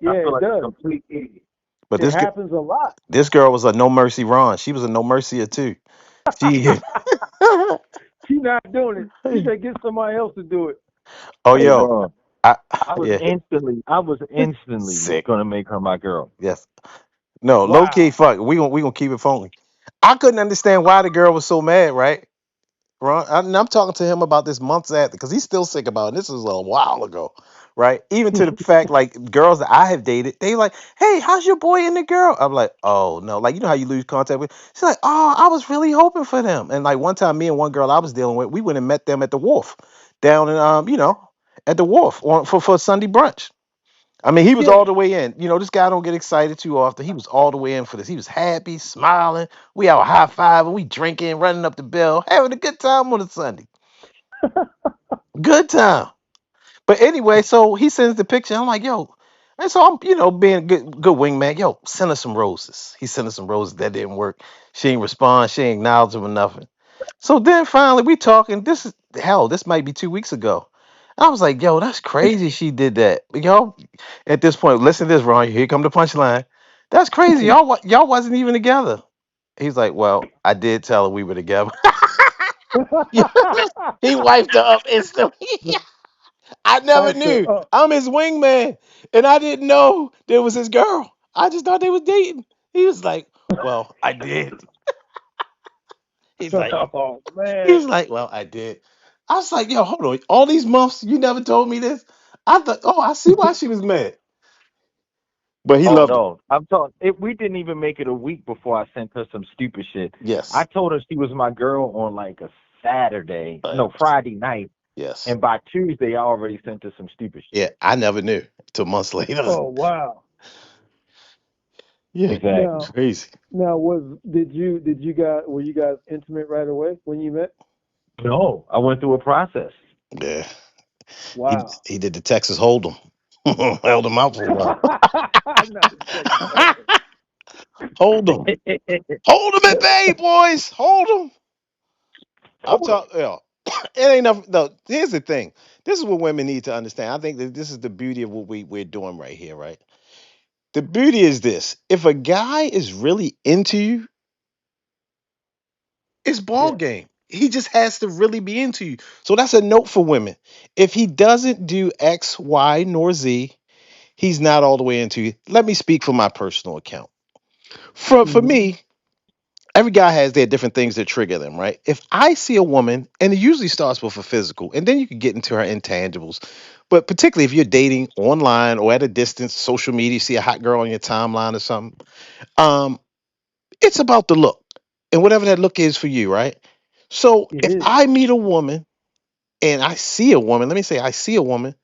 [SPEAKER 2] I
[SPEAKER 3] Yeah,
[SPEAKER 2] feel
[SPEAKER 3] it
[SPEAKER 2] like a
[SPEAKER 3] does.
[SPEAKER 2] complete idiot.
[SPEAKER 1] But
[SPEAKER 3] It happens a lot.
[SPEAKER 1] this girl was a no mercy Ron. She was a no mercier too. She
[SPEAKER 3] She not doing it. She said, "Get somebody else to do it."
[SPEAKER 1] oh
[SPEAKER 2] Hey,
[SPEAKER 1] yo,
[SPEAKER 2] bro,
[SPEAKER 1] I
[SPEAKER 2] I
[SPEAKER 1] yeah,
[SPEAKER 2] was instantly
[SPEAKER 1] sick.
[SPEAKER 2] gonna make her my girl.
[SPEAKER 1] Yes. No, low key
[SPEAKER 3] Wow.
[SPEAKER 1] fuck. We gonna keep it phony. I couldn't understand why the girl was so mad, right? Ron, and I'm talking to him about this months after because he's still sick about it. This was a while ago, right? Even to the fact, like girls that I have dated, they like, "Hey, how's your boy and the girl?" I'm like, "Oh no!" Like you know how you lose contact with. She's like, "Oh, I was really hoping for them." And like one time, me and one girl I was dealing with, we went and met them at the wharf, down in at the wharf for Sunday brunch. I mean, he was
[SPEAKER 3] Yeah.
[SPEAKER 1] all the way in. You know, this guy don't get excited too often. He was all the way in for this. He was happy, smiling. We out high fiving, we drinking, running up the bill, having a good time on a Sunday. Good time. But anyway, so he sends the picture. I'm like, yo. And so I'm, being a good wingman. Yo, send her some roses. He sent her some roses. That didn't work. She ain't respond. She ain't acknowledge him or nothing. So then finally we talking. This is hell, this might be 2 weeks ago. I was like, yo, that's crazy she did that. Yo, at this point, listen to this, Ron. Here come the punchline. That's crazy. Y'all wasn't even together. He's like, well, I did tell her we were together. He wiped her up instantly. I never
[SPEAKER 3] Piped her
[SPEAKER 1] knew.
[SPEAKER 3] up.
[SPEAKER 1] I'm his wingman, and I didn't know there was his girl. I just thought they was dating. He was like, well, I did. He's like,
[SPEAKER 3] Oh
[SPEAKER 1] he
[SPEAKER 3] man.
[SPEAKER 1] was like, well, I did. I was like, yo, hold on. All these months, you never told me this. I thought, oh, I see why she was mad. But he
[SPEAKER 2] Oh
[SPEAKER 1] loved it.
[SPEAKER 2] no, I'm talking. We didn't even make it a week before I sent her some stupid shit. I
[SPEAKER 1] Yes.
[SPEAKER 2] told her she was my girl on like a Saturday,
[SPEAKER 1] Uh,
[SPEAKER 2] no Friday night,
[SPEAKER 1] yes.
[SPEAKER 2] and by Tuesday I already sent her some stupid shit.
[SPEAKER 1] Yeah, I never knew till months later.
[SPEAKER 3] Oh wow.
[SPEAKER 1] Yeah,
[SPEAKER 2] Exactly.
[SPEAKER 3] Now,
[SPEAKER 1] crazy.
[SPEAKER 3] now was did you guys were you guys intimate right away when you met?
[SPEAKER 2] No, I went through a process.
[SPEAKER 1] Yeah.
[SPEAKER 3] Wow.
[SPEAKER 1] He did the Texas Hold'em. Held him out for a while.
[SPEAKER 3] Not the Texas Hold'em.
[SPEAKER 1] Hold them. Hold them at bay, boys. Hold them. I'm
[SPEAKER 2] Hold
[SPEAKER 1] talking. Yeah. It ain't nothing. No, here's the thing. This is what women need to understand. I think that this is the beauty of what we're doing right here, right? The beauty is this: if a guy is really into you, it's ball
[SPEAKER 3] Yeah.
[SPEAKER 1] game. He just has to really be into you. So that's a note for women. If he doesn't do X, Y, nor Z, he's not all the way into you. Let me speak for my personal account. For
[SPEAKER 3] Hmm.
[SPEAKER 1] me, every guy has their different things that trigger them, right? If I see a woman, and it usually starts with a physical, and then you can get into her intangibles. But particularly if you're dating online or at a distance, social media, you see a hot girl on your timeline or something. Um, It's about the look and whatever that look is for you, right? So
[SPEAKER 3] It
[SPEAKER 1] if
[SPEAKER 3] is.
[SPEAKER 1] I meet a woman and I see a woman, let me say I see a woman,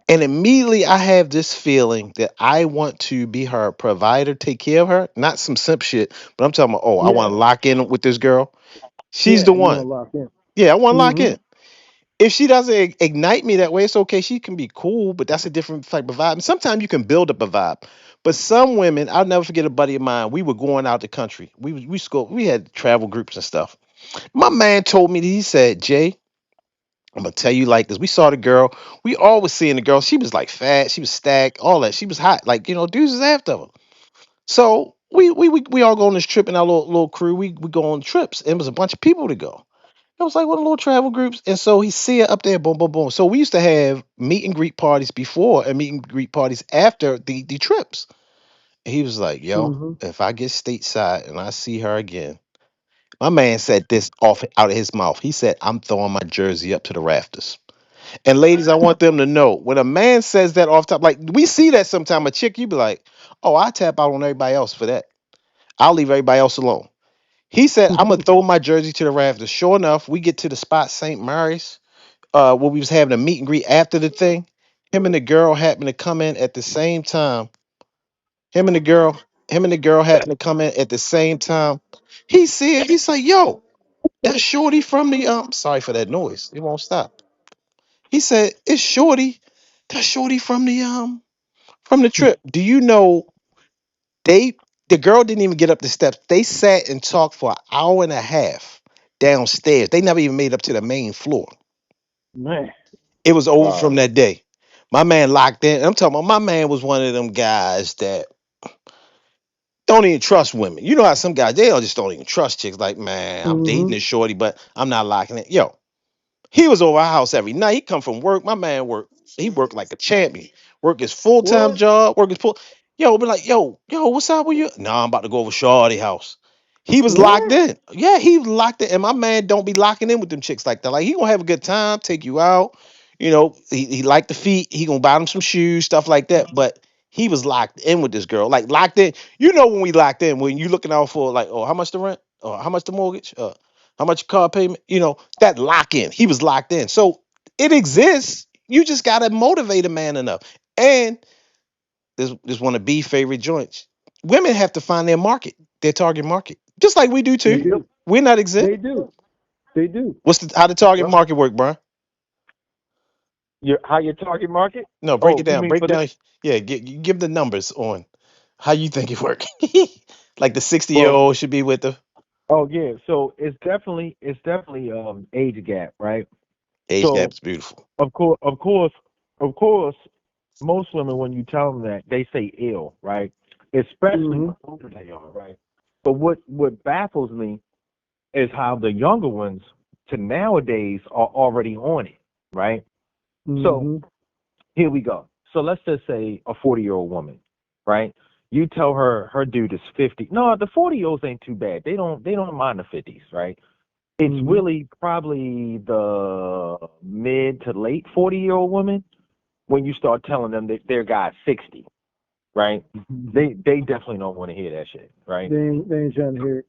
[SPEAKER 1] and immediately I have this feeling that I want to be her provider, take care of her, not some simp shit, but I'm talking about, oh, I
[SPEAKER 3] Yeah.
[SPEAKER 1] want to lock in with this girl. She's the
[SPEAKER 3] Yeah. You
[SPEAKER 1] one.
[SPEAKER 3] want to lock in.
[SPEAKER 1] Yeah, I want to lock
[SPEAKER 3] Mm-hmm.
[SPEAKER 1] in. If she doesn't ignite me that way, it's okay. She can be cool, but that's a different type of vibe. And sometimes you can build up a vibe. But some women, I'll never forget a buddy of mine. We were going out the country. We had travel groups and stuff. My man told me that he said, Jay, I'm gonna tell you like this. We saw the girl. We always seeing the girl. She was like fat. She was stacked. All that. She was hot. Like dudes was after her. So we all go on this trip in our little crew. We go on trips. And it was a bunch of people to go. It was like one of the little travel groups. And so he see her up there. Boom, boom, boom. So we used to have meet and greet parties before and meet and greet parties after the trips. And he was like, "Yo,
[SPEAKER 3] Mm-hmm.
[SPEAKER 1] if I get stateside and I see her again." My man said this off out of his mouth. He said, "I'm throwing my jersey up to the rafters." And ladies, I want them to know when a man says that off top, like we see that sometime. A chick, you be like, "Oh, I tap out on everybody else for that. I'll leave everybody else alone." He said, "I'm gonna throw my jersey to the rafters." Sure enough, we get to the spot, St. Mary's, where we was having a meet and greet after the thing. Him and the girl happened to come in at the same time. Him and the girl, him and the girl happened to come in at the same time. He see it. He's like, "Yo, that's Shorty from the." Sorry for that noise. It won't stop. He said, "It's Shorty. That's Shorty from the trip." Do you know they the girl didn't even get up the steps. They sat and talked for an hour and a half downstairs. They never even made up to the main floor.
[SPEAKER 3] Man.
[SPEAKER 1] It was over
[SPEAKER 4] Wow.
[SPEAKER 1] from that day. My man locked in. I'm talking about my man was one of them guys that don't even trust women. You know how some guys they don't even trust chicks. Like, man, I'm dating
[SPEAKER 3] Mm-hmm.
[SPEAKER 1] this shorty, but I'm not locking it. Yo, he was over our house every night. He come from work. My man worked. He worked like a champion. Work his full time
[SPEAKER 3] What?
[SPEAKER 1] job. Work his full. Yo, be like, yo, what's up with you? Nah, I'm about to go over Shorty house. He was locked
[SPEAKER 3] What?
[SPEAKER 1] in. Yeah, he was locked in. And my man don't be locking in with them chicks like that. Like he gonna have a good time, take you out. He like the feet. He gonna buy them some shoes, stuff like that. But he was locked in with this girl. Like locked in. You know when we locked in, when you looking out for like, oh, how much the rent? Or how much the mortgage? How much car payment? That lock in. He was locked in. So it exists. You just gotta motivate a man enough. And this one of B favorite joints. Women have to find their market, their target market, just like we do
[SPEAKER 3] They
[SPEAKER 1] too.
[SPEAKER 3] do.
[SPEAKER 1] We're not exempt.
[SPEAKER 3] They do. They do.
[SPEAKER 1] What's how the target
[SPEAKER 2] Well,
[SPEAKER 1] market work, Brian?
[SPEAKER 2] how your target market?
[SPEAKER 1] No, break
[SPEAKER 2] Oh,
[SPEAKER 1] it
[SPEAKER 2] you
[SPEAKER 1] down.
[SPEAKER 2] mean
[SPEAKER 1] Break
[SPEAKER 2] for the
[SPEAKER 1] down. Yeah, give the numbers on how you think it work. Like the 60-year
[SPEAKER 2] well?
[SPEAKER 1] old should be with the
[SPEAKER 2] Oh yeah. So it's definitely age gap, right?
[SPEAKER 1] age gap
[SPEAKER 2] So
[SPEAKER 1] is beautiful.
[SPEAKER 2] of course, most women when you tell them that they say ill, right? Especially
[SPEAKER 3] Mm-hmm.
[SPEAKER 2] the older they are, right? But what baffles me is how the younger ones to nowadays are already on it, right? So
[SPEAKER 3] Mm-hmm.
[SPEAKER 2] here we go. So let's just say a 40-year-old woman, right? You tell her dude is 50. No, the 40-year-olds ain't too bad. They don't mind the 50s, right? It's
[SPEAKER 3] Mm-hmm.
[SPEAKER 2] really probably the mid to late 40-year-old woman when you start telling them that their guy's 60, right?
[SPEAKER 3] Mm-hmm.
[SPEAKER 2] They definitely don't want to hear that shit, right?
[SPEAKER 3] They ain't trying to hear it.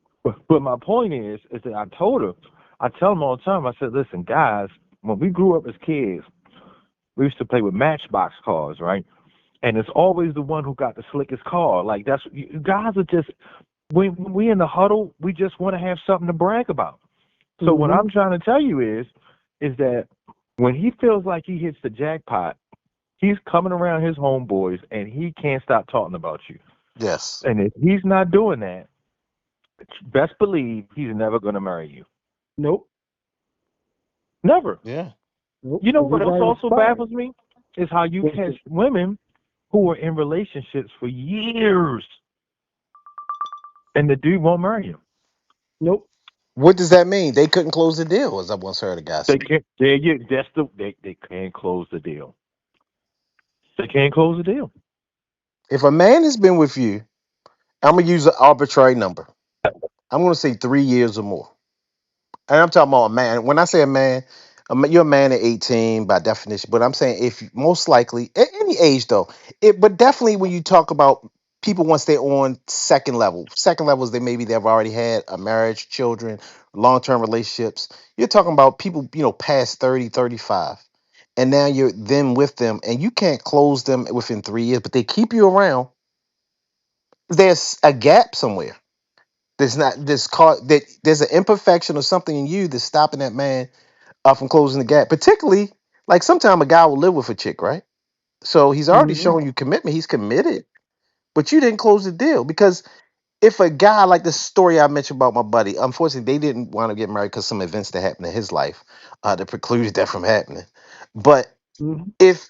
[SPEAKER 2] But my point is that I told her, I tell them all the time. I said, listen, guys, when we grew up as kids, we used to play with Matchbox cars, right? And it's always the one who got the slickest car. Like that's you guys are just when we in the huddle, we just want to have something to brag about. So what
[SPEAKER 3] Mm-hmm.
[SPEAKER 2] I'm trying to tell you is that when he feels like he hits the jackpot, he's coming around his homeboys and he can't stop talking about you.
[SPEAKER 1] Yes.
[SPEAKER 2] And if he's not doing that, best believe he's never going to marry you.
[SPEAKER 3] Nope.
[SPEAKER 2] Never.
[SPEAKER 1] Yeah.
[SPEAKER 3] Nope.
[SPEAKER 2] You know
[SPEAKER 3] Because
[SPEAKER 2] what
[SPEAKER 3] he's
[SPEAKER 2] else
[SPEAKER 3] already
[SPEAKER 2] also
[SPEAKER 3] expired.
[SPEAKER 2] baffles me is how you
[SPEAKER 3] What's
[SPEAKER 2] catch
[SPEAKER 3] it?
[SPEAKER 2] women who are in relationships for years and the dude won't marry him.
[SPEAKER 3] Nope.
[SPEAKER 1] What does that mean? They couldn't close the deal, as I once heard a guy
[SPEAKER 2] They
[SPEAKER 1] say.
[SPEAKER 2] can't. They can't close the deal. They can't close the deal.
[SPEAKER 1] If a man has been with you, I'm gonna use an arbitrary number. I'm gonna say 3 years or more. And I'm talking about a man. When I say a man, you're a man at 18 by definition. But I'm saying if most likely at any age though, but definitely when you talk about people once they're on second level. Second level is they maybe they've already had a marriage, children, long-term relationships. You're talking about people, past 30, 35. And now you're then with them and you can't close them within 3 years, but they keep you around. There's a gap somewhere. There's not this car that there's an imperfection or something in you that's stopping that man from closing the gap. Particularly, like sometimes a guy will live with a chick, right? So he's already
[SPEAKER 3] Mm-hmm.
[SPEAKER 1] showing you commitment. He's committed, but you didn't close the deal because if a guy like the story I mentioned about my buddy, unfortunately, they didn't want to get married because some events that happened in his life that precluded that from happening. But
[SPEAKER 3] Mm-hmm.
[SPEAKER 1] if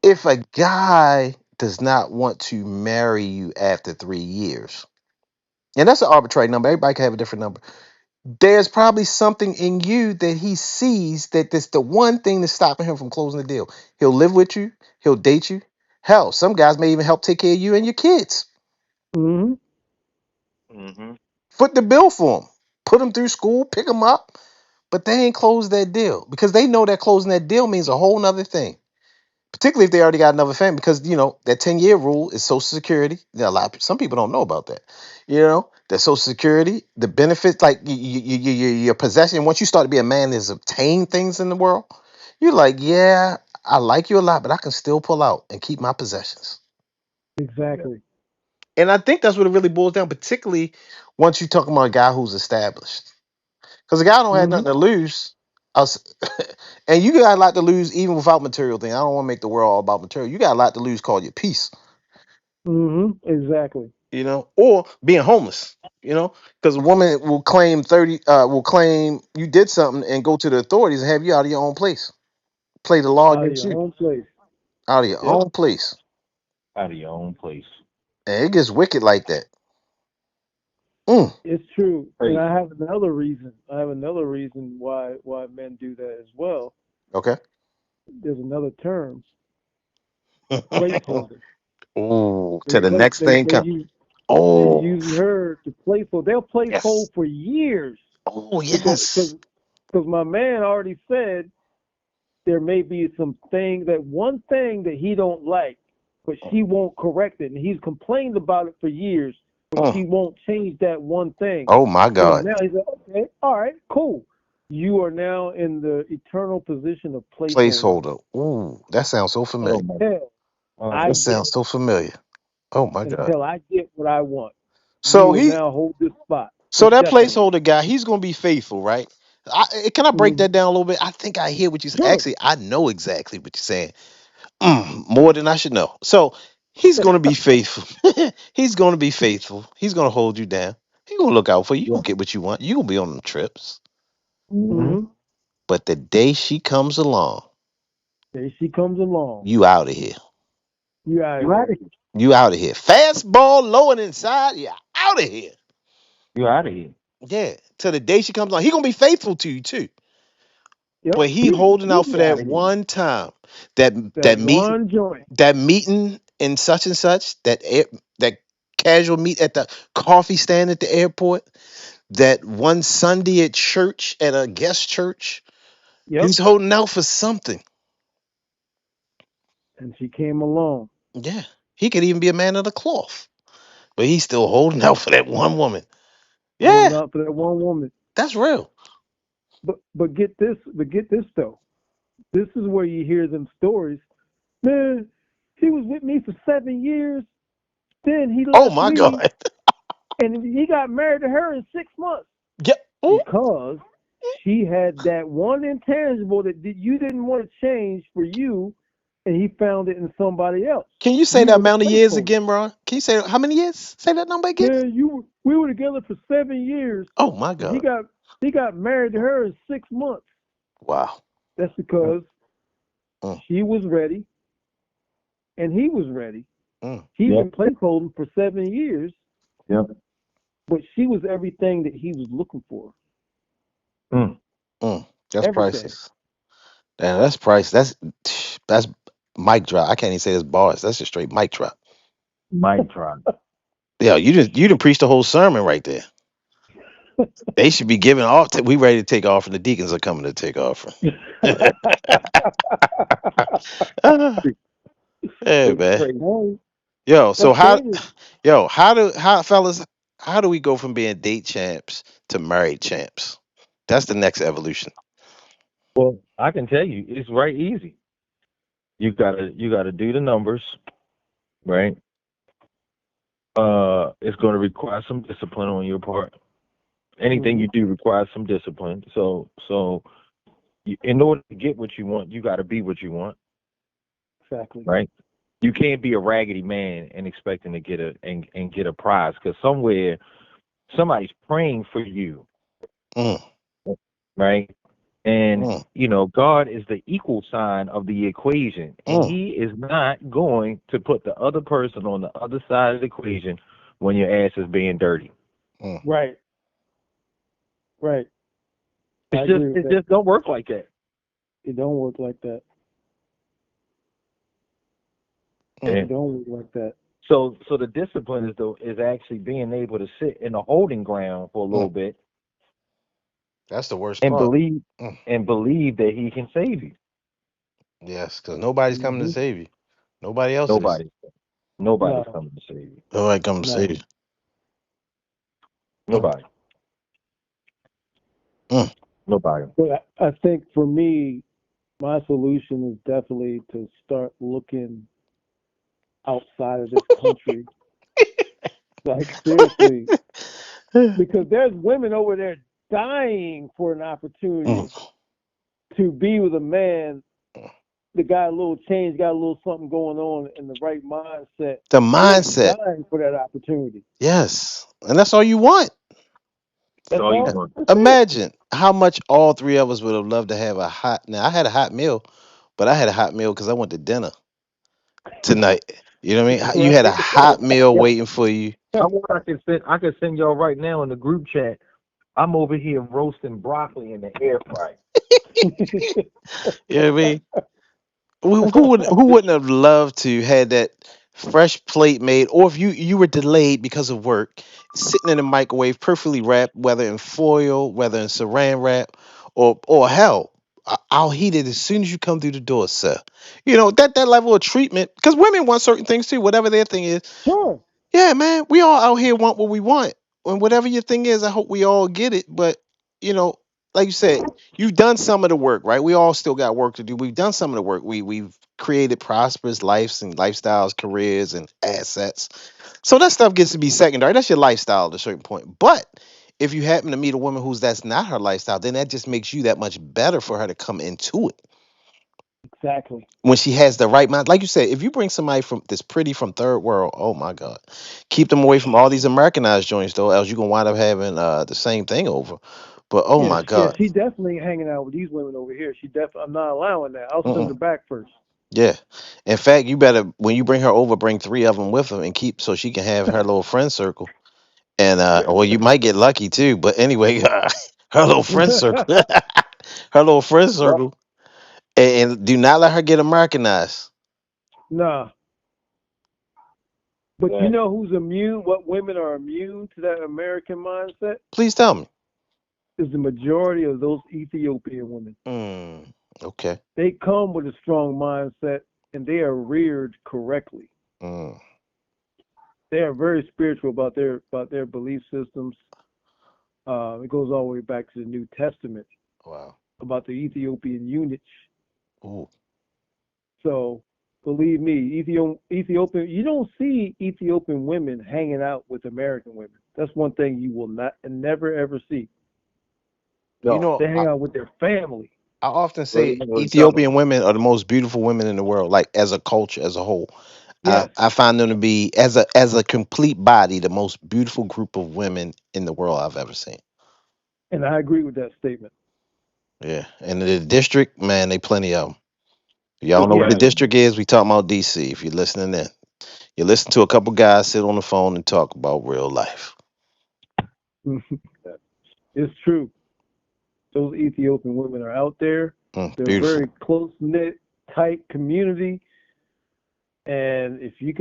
[SPEAKER 1] if a guy does not want to marry you after 3 years, and that's an arbitrary number, everybody can have a different number. There's probably something in you that he sees that that's the one thing that's stopping him from closing the deal. He'll live with you, he'll date you. Hell, some guys may even help take care of you and your kids.
[SPEAKER 3] Mm-hmm.
[SPEAKER 2] Mhm.
[SPEAKER 1] Foot the bill for them, put them through school, pick them up, but they ain't closed that deal because they know that closing that deal means a whole nother thing. Particularly if they already got another family, because that 10-year rule is Social Security. There are some people don't know about that. That Social Security, the benefits, like your possession. Once you start to be a man that's obtained things in the world, you're like, yeah, I like you a lot, but I can still pull out and keep my possessions.
[SPEAKER 3] Exactly.
[SPEAKER 1] And I think that's what it really boils down, particularly once you're talking about a guy who's established. Because a guy don't have
[SPEAKER 3] Mm-hmm.
[SPEAKER 1] nothing to lose. Us- and you got a lot to lose even without material things. I don't want to make the world all about material. You got a lot to lose called your peace,
[SPEAKER 3] Mm-hmm. Exactly.
[SPEAKER 1] or being homeless, because a woman will claim you did something and go to the authorities and have you out of your own place, play the law
[SPEAKER 3] Out of
[SPEAKER 1] against
[SPEAKER 3] your
[SPEAKER 1] you,
[SPEAKER 3] own place.
[SPEAKER 1] out of your
[SPEAKER 3] Yep.
[SPEAKER 1] own place.
[SPEAKER 2] Out of your own place.
[SPEAKER 1] And it gets wicked like that. Mm,
[SPEAKER 3] It's true. And
[SPEAKER 2] Crazy.
[SPEAKER 3] I have another reason. I have another reason why men do that as well.
[SPEAKER 1] okay.
[SPEAKER 3] There's another term, placeholder.
[SPEAKER 1] Ooh,
[SPEAKER 3] They
[SPEAKER 1] to the
[SPEAKER 3] play.
[SPEAKER 1] next
[SPEAKER 3] They
[SPEAKER 1] thing
[SPEAKER 3] they
[SPEAKER 1] come.
[SPEAKER 3] use they
[SPEAKER 1] Oh,
[SPEAKER 3] use her to placehold. They'll placehold
[SPEAKER 1] yes.
[SPEAKER 3] for years
[SPEAKER 1] Oh,
[SPEAKER 3] because
[SPEAKER 1] yes.
[SPEAKER 3] because because my man already said there may be some thing that one thing that he don't like, but she won't correct it, and he's complained about it for years, but
[SPEAKER 1] Mm.
[SPEAKER 3] she won't change that one thing.
[SPEAKER 1] Oh my
[SPEAKER 3] So
[SPEAKER 1] God.
[SPEAKER 3] now he's like, okay, all right, cool. You are now in the eternal position of placeholder
[SPEAKER 1] Placeholder. Ooh, that sounds so
[SPEAKER 2] Oh
[SPEAKER 1] familiar.
[SPEAKER 2] my.
[SPEAKER 3] until
[SPEAKER 2] Oh
[SPEAKER 3] I
[SPEAKER 1] That
[SPEAKER 2] my.
[SPEAKER 3] get
[SPEAKER 1] sounds so familiar. Oh my God.
[SPEAKER 3] until I get what I want. You
[SPEAKER 1] So
[SPEAKER 3] will
[SPEAKER 1] he
[SPEAKER 3] now hold this spot
[SPEAKER 1] so that
[SPEAKER 3] indefinitely.
[SPEAKER 1] placeholder guy, he's gonna be faithful, right? Can I break
[SPEAKER 3] Mm,
[SPEAKER 1] that down a little bit? I think I hear what you
[SPEAKER 3] sure.
[SPEAKER 1] actually I know exactly what you're saying. More than I should know. So he's gonna be faithful. He's gonna be faithful. He's gonna hold you down. He's gonna look out for you. You
[SPEAKER 2] Yeah.
[SPEAKER 1] gonna get what you want. You gonna be on them trips.
[SPEAKER 2] Mhm.
[SPEAKER 3] Hmm.
[SPEAKER 1] But the day she comes along,
[SPEAKER 3] There she comes along.
[SPEAKER 1] you out of here.
[SPEAKER 3] You out of
[SPEAKER 2] You out
[SPEAKER 3] here.
[SPEAKER 2] of here.
[SPEAKER 1] You out of here. Fastball low and inside. You out of here.
[SPEAKER 2] You out of here.
[SPEAKER 1] Yeah. Till the day she comes along. He gonna be faithful to you too.
[SPEAKER 3] Yep.
[SPEAKER 1] But he holding
[SPEAKER 2] You
[SPEAKER 1] out for
[SPEAKER 2] be out
[SPEAKER 1] that
[SPEAKER 2] of here.
[SPEAKER 1] one time. That
[SPEAKER 3] That
[SPEAKER 1] that meet
[SPEAKER 3] one joint.
[SPEAKER 1] that meeting in such and such, that casual meet at the coffee stand at the airport, that one Sunday at church at a guest church.
[SPEAKER 3] Yep.
[SPEAKER 1] He's holding out for something.
[SPEAKER 3] And she came along.
[SPEAKER 1] Yeah. He could even be a man of the cloth. But he's still holding out for that one woman. Yeah,
[SPEAKER 3] Holding out for that one woman.
[SPEAKER 1] that's real.
[SPEAKER 3] But get this. But get this though. This is where you hear them stories. Man, he was with me for 7 years. Then he
[SPEAKER 1] Oh
[SPEAKER 3] left
[SPEAKER 1] my
[SPEAKER 3] me,
[SPEAKER 1] God.
[SPEAKER 3] and he got married to her in 6 months
[SPEAKER 1] Yeah. Ooh.
[SPEAKER 3] because she had that one intangible that you didn't want to change for you, and he found it in somebody else.
[SPEAKER 1] Can you say
[SPEAKER 3] You
[SPEAKER 1] that
[SPEAKER 3] were the
[SPEAKER 1] amount of years
[SPEAKER 3] placeholder.
[SPEAKER 1] again, bro? Can you say how many years? Say that number again.
[SPEAKER 3] Man, we were together for 7 years,
[SPEAKER 1] Oh my
[SPEAKER 3] and
[SPEAKER 1] God.
[SPEAKER 3] he got married to her in 6 months.
[SPEAKER 1] Wow.
[SPEAKER 3] That's because
[SPEAKER 1] Mm,
[SPEAKER 3] she was ready and he was ready.
[SPEAKER 1] mm,
[SPEAKER 3] He'd
[SPEAKER 2] Yep.
[SPEAKER 3] been placeholding for 7 years,
[SPEAKER 2] Yep.
[SPEAKER 3] but she was everything that he was looking for.
[SPEAKER 2] Mm.
[SPEAKER 1] mm. That's
[SPEAKER 3] Everything.
[SPEAKER 1] priceless. Damn, that's price. That's mic drop. I can't even say this bars. That's a straight mic drop.
[SPEAKER 2] Mic drop.
[SPEAKER 1] Yeah, you didn't preach the whole sermon right there. They should be giving off. We ready to take off, and the deacons are coming to take off. Ah, hey
[SPEAKER 2] It's
[SPEAKER 1] man,
[SPEAKER 2] crazy.
[SPEAKER 3] Hey,
[SPEAKER 1] yo. So
[SPEAKER 3] that's
[SPEAKER 1] how
[SPEAKER 3] crazy.
[SPEAKER 1] Yo, how do we go from being date champs to married champs? That's the next evolution.
[SPEAKER 2] Well, I can tell you, it's right easy. You gotta do the numbers, right? It's going to require some discipline on your part. Anything
[SPEAKER 3] Hmm.
[SPEAKER 2] you do requires some discipline. So, in order to get what you want, you got to be what you want,
[SPEAKER 3] Exactly.
[SPEAKER 2] right? You can't be a raggedy man and expecting to and get a prize because somewhere somebody's praying for you,
[SPEAKER 1] Mm,
[SPEAKER 2] right? And
[SPEAKER 1] mm,
[SPEAKER 2] God is the equal sign of the equation, and
[SPEAKER 1] mm,
[SPEAKER 2] He is not going to put the other person on the other side of the equation when your ass is being dirty.
[SPEAKER 1] mm,
[SPEAKER 3] Right. Right. I
[SPEAKER 2] It's just
[SPEAKER 3] agree with
[SPEAKER 2] it
[SPEAKER 3] that.
[SPEAKER 2] just don't work like that.
[SPEAKER 3] It don't work like that.
[SPEAKER 1] mm.
[SPEAKER 3] It
[SPEAKER 2] And
[SPEAKER 3] don't work like that.
[SPEAKER 2] so the discipline is actually being able to sit in a holding ground for a
[SPEAKER 1] Mm.
[SPEAKER 2] little bit
[SPEAKER 1] That's the worst
[SPEAKER 2] and
[SPEAKER 1] part.
[SPEAKER 2] believe
[SPEAKER 1] Mm.
[SPEAKER 2] that He can save you.
[SPEAKER 1] Yes, because nobody's coming to
[SPEAKER 3] Hmm.
[SPEAKER 1] save you. Nobody else is.
[SPEAKER 2] Nobody, nobody's
[SPEAKER 3] No.
[SPEAKER 2] coming to save you.
[SPEAKER 1] Nobody coming to save
[SPEAKER 3] No.
[SPEAKER 1] you. Mm,
[SPEAKER 2] Nobody,
[SPEAKER 1] mm.
[SPEAKER 2] nobody.
[SPEAKER 3] But I think for me, my solution is definitely to start looking outside of this country. Like seriously, because there's women over there dying for an
[SPEAKER 1] Mm.
[SPEAKER 3] opportunity to be with a man that got a little change, got a little something going on in the right mindset.
[SPEAKER 1] The
[SPEAKER 3] They're
[SPEAKER 1] mindset.
[SPEAKER 3] dying for that opportunity.
[SPEAKER 1] Yes. And that's all you want.
[SPEAKER 2] That's
[SPEAKER 3] That's
[SPEAKER 2] all you
[SPEAKER 1] Uh,
[SPEAKER 3] all.
[SPEAKER 2] want.
[SPEAKER 3] That's it.
[SPEAKER 1] Imagine how much all three of us would have loved to have a hot. Now, I had a hot meal, but I had a hot meal because I went to dinner tonight. You know what I mean? You had a
[SPEAKER 3] Right.
[SPEAKER 1] hot meal
[SPEAKER 2] Yeah,
[SPEAKER 1] wation for you.
[SPEAKER 2] I can send y'all right now in the group chat. I'm over here roasting broccoli in the air fryer.
[SPEAKER 1] You know what I mean? Who wouldn't have loved to had that fresh plate made, or if you were delayed because of work, sitting in the microwave, perfectly wrapped, whether in foil, whether in saran wrap, or hell, I'll heat it as soon as you come through the door, sir. You know that level of treatment, because women want certain things too, whatever their thing is.
[SPEAKER 3] Sure.
[SPEAKER 1] Yeah, man, we all out here want what we want. And whatever your thing is, I hope we all get it. But, you know, like you said, you've done some of the work, right? We all still got work to do. We've done some of the work. We've created prosperous lives and lifestyles, careers and assets. So that stuff gets to be secondary. That's your lifestyle at a certain point. But if you happen to meet a woman who's that's not her lifestyle, then that just makes you that much better for her to come into it
[SPEAKER 3] Exactly.
[SPEAKER 1] when she has the right mind. Like you said, if you bring somebody from this pretty from third world, oh my God, keep them away from all these Americanized joints though, else you're gonna wind up having the same thing over. But oh
[SPEAKER 3] Yeah.
[SPEAKER 1] my
[SPEAKER 3] Yeah.
[SPEAKER 1] God,
[SPEAKER 3] She definitely hanging out with these women over here. She definitely. I'm not allowing that. I'll send
[SPEAKER 1] mm-mm.
[SPEAKER 3] her back first.
[SPEAKER 1] Yeah. In fact, you better when you bring her over, bring three of them with her and keep so she can have her little friend circle. And well, you might get lucky too. But anyway, her little friend circle, her little friend
[SPEAKER 2] Well,
[SPEAKER 1] circle, and do not let her get Americanized.
[SPEAKER 3] Nah. But you
[SPEAKER 2] yeah.
[SPEAKER 3] know who's immune? What women are immune to that American mindset?
[SPEAKER 1] Please tell me.
[SPEAKER 3] Is the majority of those Ethiopian women.
[SPEAKER 1] Mm, okay.
[SPEAKER 3] They come with a strong mindset and they are reared correctly.
[SPEAKER 1] Mm,
[SPEAKER 3] They are very spiritual about their belief systems. It goes all the way back to the New Testament
[SPEAKER 1] wow.
[SPEAKER 3] about the Ethiopian eunuch.
[SPEAKER 1] Ooh.
[SPEAKER 3] So believe me, Ethiopian you don't see Ethiopian women hanging out with American women. That's one thing you will not and never ever see.
[SPEAKER 1] You
[SPEAKER 2] No,
[SPEAKER 1] know,
[SPEAKER 3] They hang out with their family.
[SPEAKER 1] I often
[SPEAKER 2] well,
[SPEAKER 1] say
[SPEAKER 2] well, tell me.
[SPEAKER 1] Ethiopian women are the most beautiful women in the world, like as a culture, as a whole.
[SPEAKER 3] Yes,
[SPEAKER 1] I find them to be as a complete body, the most beautiful group of women in the world I've ever seen.
[SPEAKER 3] and I agree with that statement.
[SPEAKER 1] Yeah, and the district, man, they plenty of them. Y'all
[SPEAKER 2] Well,
[SPEAKER 1] know what the
[SPEAKER 3] Yes,
[SPEAKER 1] district is? We talking about DC. If you're listening in, you listen to a couple guys sit on the phone and talk about real life.
[SPEAKER 3] it's true. Those Ethiopian women are out there. They're
[SPEAKER 1] Beautiful.
[SPEAKER 3] very close knit, tight community, and if you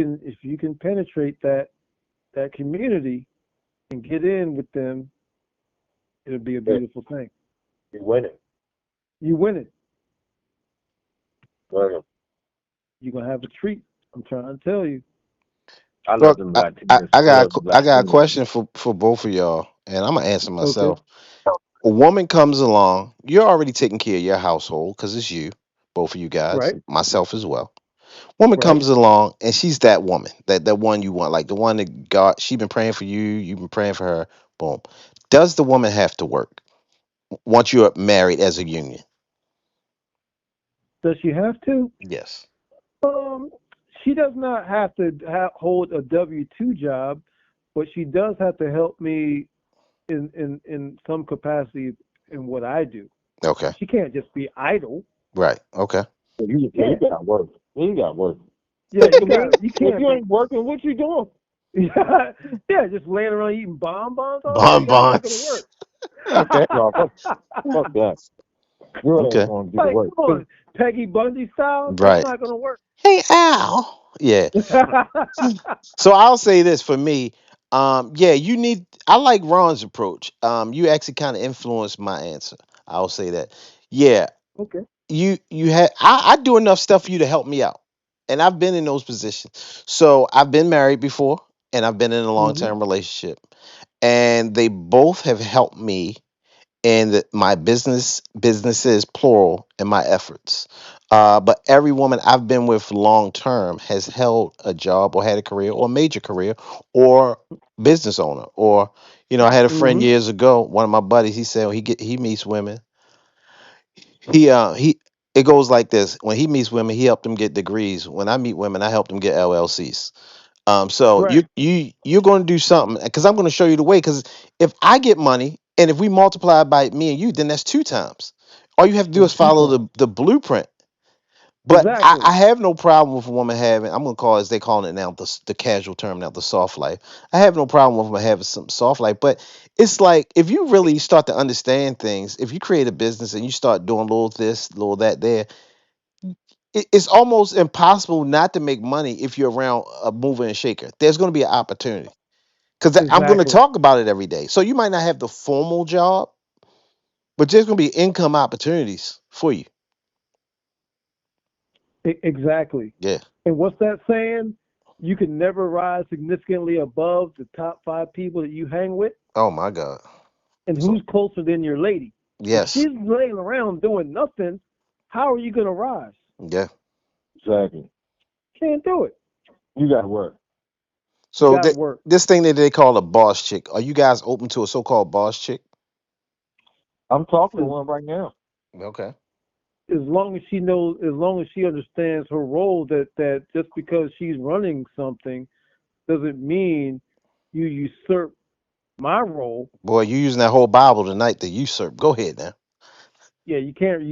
[SPEAKER 3] can penetrate that community and get in with them, it'll be a
[SPEAKER 2] yeah,
[SPEAKER 3] beautiful thing.
[SPEAKER 2] you're winning.
[SPEAKER 3] You win it.
[SPEAKER 2] Well,
[SPEAKER 3] You're gonna have a treat. I'm trying to tell you.
[SPEAKER 2] I love
[SPEAKER 1] Look,
[SPEAKER 2] them
[SPEAKER 1] I,
[SPEAKER 2] black
[SPEAKER 1] I,
[SPEAKER 2] tears.
[SPEAKER 1] I
[SPEAKER 2] I
[SPEAKER 1] got
[SPEAKER 2] love the
[SPEAKER 1] I
[SPEAKER 2] black
[SPEAKER 1] got a
[SPEAKER 2] tears.
[SPEAKER 1] question for both of y'all, and I'm gonna answer
[SPEAKER 3] Okay.
[SPEAKER 1] myself. A woman comes along, you're already taking care of your household because it's you, both of you guys,
[SPEAKER 3] Right.
[SPEAKER 1] myself as well. Woman
[SPEAKER 3] Right.
[SPEAKER 1] comes along, and she's that woman, that one you want, like the one that God, she been praying for you, you've been praying for her. Boom. Does the woman have to work once you're married as a union?
[SPEAKER 3] Does she have to?
[SPEAKER 1] Yes.
[SPEAKER 3] Um, she does not have to hold a W-2 job, but she does have to help me in some capacity in what I do.
[SPEAKER 1] Okay.
[SPEAKER 3] She can't just be idle.
[SPEAKER 1] Right. Okay.
[SPEAKER 3] Yeah.
[SPEAKER 2] You got work. You got work.
[SPEAKER 3] Yeah, you
[SPEAKER 2] Man,
[SPEAKER 3] got. You
[SPEAKER 2] if
[SPEAKER 3] can't
[SPEAKER 2] you
[SPEAKER 3] be.
[SPEAKER 2] ain't working, what you doing?
[SPEAKER 3] Yeah, yeah, just laying around eating bonbons all day. That's not gonna
[SPEAKER 1] Bonbons.
[SPEAKER 3] work.
[SPEAKER 2] No, fuck that. Your ass
[SPEAKER 1] Okay.
[SPEAKER 2] going to do the
[SPEAKER 3] Like,
[SPEAKER 2] work.
[SPEAKER 3] come on, Peggy Bundy style. That's
[SPEAKER 1] Right.
[SPEAKER 3] not gonna work.
[SPEAKER 1] Hey, Al. Yeah. So I'll say this for me. Yeah, you need. I like Ron's approach. You actually kind of influenced my answer. I'll say that. Yeah,
[SPEAKER 3] Okay.
[SPEAKER 1] you had. I do enough stuff for you to help me out, and I've been in those positions. So I've been married before, and I've been in a long
[SPEAKER 3] Hmm.
[SPEAKER 1] term relationship, and they both have helped me and my businesses plural in my efforts. But every woman I've been with long term has held a job or had a career or a major career or business owner or I had a friend
[SPEAKER 3] Hmm.
[SPEAKER 1] years ago, one of my buddies, he said when he meets women, he it goes like this. When he meets women, he helped them get degrees. When I meet women, I help them get LLCs. So
[SPEAKER 3] Right.
[SPEAKER 1] you're going to do something because I'm going to show you the way. Because if I get money and if we multiply by me and you, then that's two times. All you have to do
[SPEAKER 3] It's
[SPEAKER 1] is
[SPEAKER 3] two
[SPEAKER 1] follow
[SPEAKER 3] times.
[SPEAKER 1] the blueprint. But
[SPEAKER 3] Exactly.
[SPEAKER 1] I have no problem with a woman having. I'm going to call it, as they call it now, the casual term now, the soft life. I have no problem with women having some soft life. But it's like if you really start to understand things, if you create a business and you start doing little this, little that, there, it's almost impossible not to make money if you're around a mover and shaker. There's going to be an opportunity because I'm going to
[SPEAKER 3] Exactly.
[SPEAKER 1] talk about it every day. So you might not have the formal job, but there's going to be income opportunities for you.
[SPEAKER 3] Exactly.
[SPEAKER 1] Yeah.
[SPEAKER 3] And what's that saying? You can never rise significantly above the top five people that you hang with.
[SPEAKER 1] Oh my God.
[SPEAKER 3] And
[SPEAKER 1] So
[SPEAKER 3] who's closer than your lady? If
[SPEAKER 1] yes.
[SPEAKER 3] she's laying around doing nothing, how are you going to rise?
[SPEAKER 1] Yeah.
[SPEAKER 2] Exactly.
[SPEAKER 3] Can't do it.
[SPEAKER 2] You got work.
[SPEAKER 3] You
[SPEAKER 1] So
[SPEAKER 3] got to work.
[SPEAKER 1] this thing that they call a boss chick. Are you guys open to a so-called boss chick?
[SPEAKER 2] I'm talking to
[SPEAKER 3] As,
[SPEAKER 2] one right now.
[SPEAKER 1] Okay.
[SPEAKER 3] as long as she knows, as long as she understands her role, that just because she's running something doesn't mean you usurp my role.
[SPEAKER 1] Boy, you using that whole Bible tonight to usurp. Go ahead now.
[SPEAKER 3] Yeah, you can't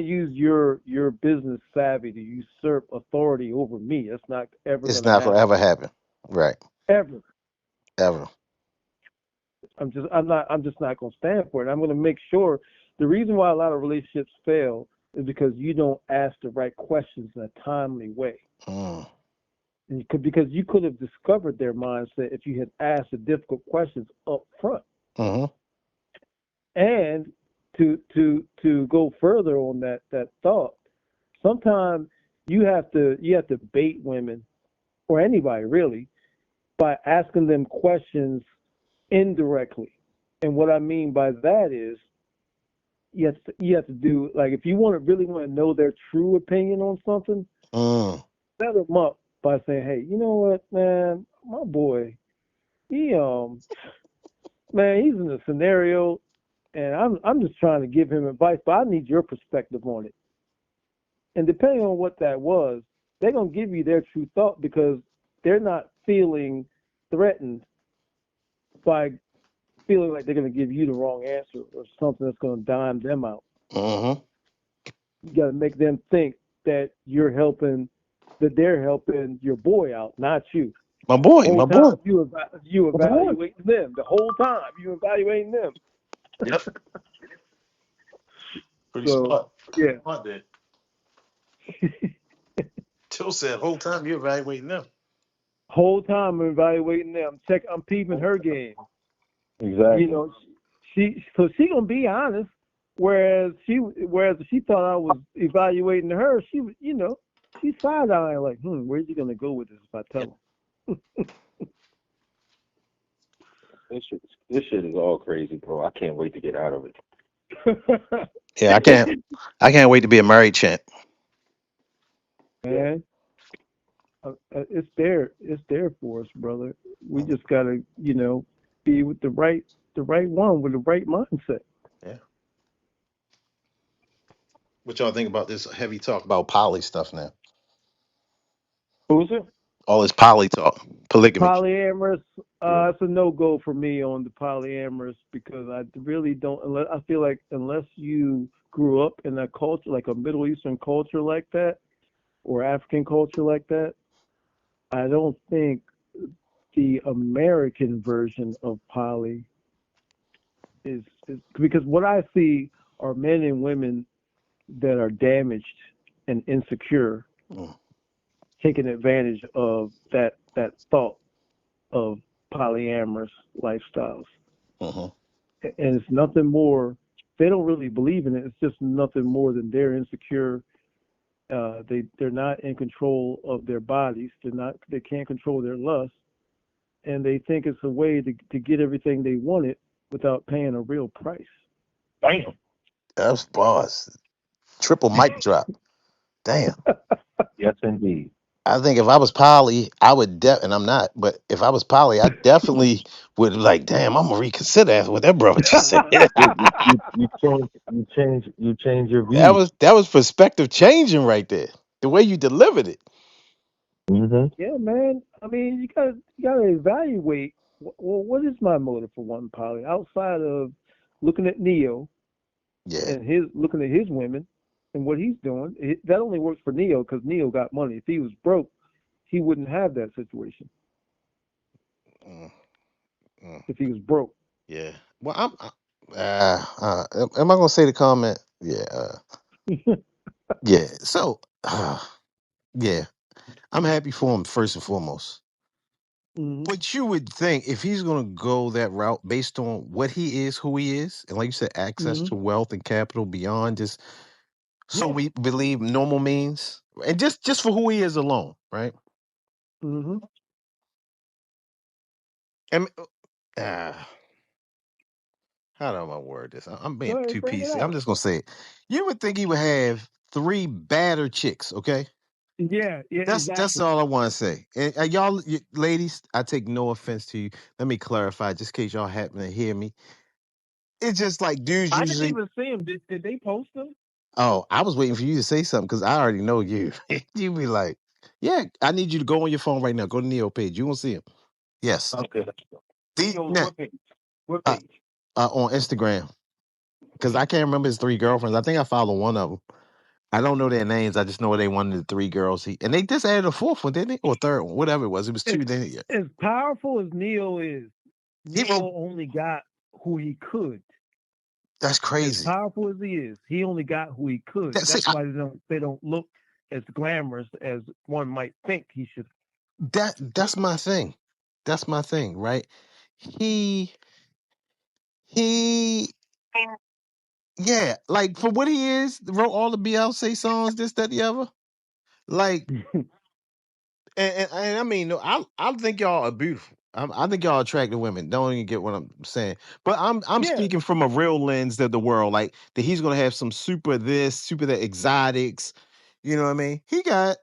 [SPEAKER 3] use your business savvy to usurp authority over me. That's not ever
[SPEAKER 1] It's
[SPEAKER 3] going to
[SPEAKER 1] not gonna
[SPEAKER 3] happen.
[SPEAKER 1] ever happen. Right.
[SPEAKER 3] Ever.
[SPEAKER 1] Ever.
[SPEAKER 3] I'm just not going to stand for it. I'm going to make sure. The reason why a lot of relationships fail is because you don't ask the right questions in a timely way.
[SPEAKER 1] Mm.
[SPEAKER 3] And because you could have discovered their mindset if you had asked the difficult questions up front.
[SPEAKER 1] Mm-hmm.
[SPEAKER 3] And to go further on that thought, sometimes you have to bait women or anybody really by asking them questions indirectly. And what I mean by that is you have to do, like, if you really want to know their true opinion on something,
[SPEAKER 1] Mm.
[SPEAKER 3] set them up by saying, "Hey, you know what, man, my boy, he man, he's in a scenario, and I'm just trying to give him advice, but I need your perspective on it." And depending on what that was, they're gonna give you their true thought because they're not feeling threatened by feeling like they're gonna give you the wrong answer or something that's gonna dime them out.
[SPEAKER 1] Mm-hmm.
[SPEAKER 3] You got to make them think that they're helping your boy out, not you.
[SPEAKER 1] My boy,
[SPEAKER 3] Whole
[SPEAKER 1] my boy.
[SPEAKER 3] time you evaluating them. The whole time you evaluating them.
[SPEAKER 1] Yep. Pretty
[SPEAKER 3] So
[SPEAKER 1] smart.
[SPEAKER 3] yeah,
[SPEAKER 1] Smart there. Till said whole time you're evaluating them.
[SPEAKER 3] whole time I'm evaluating them. I'm peeping her game. You
[SPEAKER 2] Exactly.
[SPEAKER 3] know, she gonna be honest. Whereas if she thought I was evaluating her, she side eyeing like, where's he gonna go with this if I tell him?
[SPEAKER 2] This shit is all crazy, bro. I can't wait to get out of it.
[SPEAKER 1] Yeah, I can't wait to be a married champ.
[SPEAKER 3] Man, it's there for us, brother. We
[SPEAKER 1] Mm,
[SPEAKER 3] just gotta, be with the right one with the right mindset.
[SPEAKER 1] yeah. What y'all think about this heavy talk about poly stuff now?
[SPEAKER 3] Who's it?
[SPEAKER 1] All this poly talk, polygamy.
[SPEAKER 3] Polyamorous,
[SPEAKER 2] Yeah.
[SPEAKER 3] it's a no go for me on the polyamorous because I really don't. Unless I feel like unless you grew up in a culture like a Middle Eastern culture like that or African culture like that, I don't think the American version of poly is because what I see are men and women that are damaged and insecure,
[SPEAKER 1] Mm,
[SPEAKER 3] taking advantage of that thought of polyamorous lifestyles.
[SPEAKER 1] mhm,
[SPEAKER 3] And it's nothing more. They don't really believe in it. It's just nothing more than they're insecure. They're not in control of their bodies. They can't control their lust, and they think it's a way to get everything they wanted without paying a real price.
[SPEAKER 2] Bam.
[SPEAKER 1] that's boss. Triple mic drop. Damn.
[SPEAKER 2] Yes, indeed.
[SPEAKER 1] I think if I was poly, I would and I'm not, but if I was poly, I definitely would be like, damn, I'm gonna reconsider what that brother just said.
[SPEAKER 2] You change your
[SPEAKER 1] That
[SPEAKER 2] views.
[SPEAKER 1] was perspective changing right there. The way you delivered it.
[SPEAKER 2] Mm-hmm.
[SPEAKER 3] Yeah, man. I mean, you gotta evaluate. Well, what is my motive for one poly outside of looking at Neo
[SPEAKER 1] Yeah.
[SPEAKER 3] and his looking at his women and what he's doing? That only works for Neo because Neo got money. If he was broke, he wouldn't have that situation.
[SPEAKER 1] Mm, mm,
[SPEAKER 3] If he was broke,
[SPEAKER 1] yeah. Well, am I gonna say the comment? Yeah. Yeah. So, yeah, I'm happy for him first and foremost.
[SPEAKER 3] hmm
[SPEAKER 1] But you would think if he's gonna go that route based on what he is, who he is, and like you said, access
[SPEAKER 3] hmm
[SPEAKER 1] to wealth and capital beyond just so
[SPEAKER 3] yeah,
[SPEAKER 1] we believe normal means, and just for who he is alone, right?
[SPEAKER 3] hmm
[SPEAKER 1] And how do I word this? I'm being
[SPEAKER 3] go ahead,
[SPEAKER 1] too
[SPEAKER 3] bring it
[SPEAKER 1] PC. I'm
[SPEAKER 3] out.
[SPEAKER 1] just gonna say it. You would think he would have three badder chicks, okay?
[SPEAKER 3] Yeah, yeah,
[SPEAKER 1] That's
[SPEAKER 3] exactly.
[SPEAKER 1] all I want to say. And y'all, ladies, I take no offense to you. Let me clarify, just in case y'all happen to hear me. It's just like dudes
[SPEAKER 3] I didn't
[SPEAKER 1] usually.
[SPEAKER 3] even see him. Did they post him?
[SPEAKER 1] Oh, I was waiting for you to say something because I already know you. You be like, "Yeah, I need you to go on your phone right now. Go to Neo page. You won't see him." Yes,
[SPEAKER 2] Okay.
[SPEAKER 3] Neo's
[SPEAKER 1] now,
[SPEAKER 3] what page? What
[SPEAKER 1] uh,
[SPEAKER 3] page?
[SPEAKER 1] on Instagram because I can't remember his three girlfriends. I think I follow one of them. I don't know their names. I just know they one of the three girls. And they just added a fourth one, didn't they? Or third one, whatever it was. It was
[SPEAKER 3] As,
[SPEAKER 1] two. Then yeah.
[SPEAKER 3] as powerful as Neo is,
[SPEAKER 1] He wrote.
[SPEAKER 3] Neo only got who he could.
[SPEAKER 1] That's
[SPEAKER 3] As
[SPEAKER 1] crazy.
[SPEAKER 3] powerful as he is, he only got who he could.
[SPEAKER 1] That's
[SPEAKER 3] That's why they don't look as glamorous as one might think he should.
[SPEAKER 1] that's my thing. That's my thing, right? He he yeah, like for what he is, wrote all the Beyonce songs, this, that, the other. Like, and I mean, no, I think y'all are beautiful. I think y'all attractive women. Don't even get what I'm saying. But I'm
[SPEAKER 3] Yeah.
[SPEAKER 1] speaking from a real lens of the world, like that he's gonna have some super this, super that exotics. You know what I mean? He got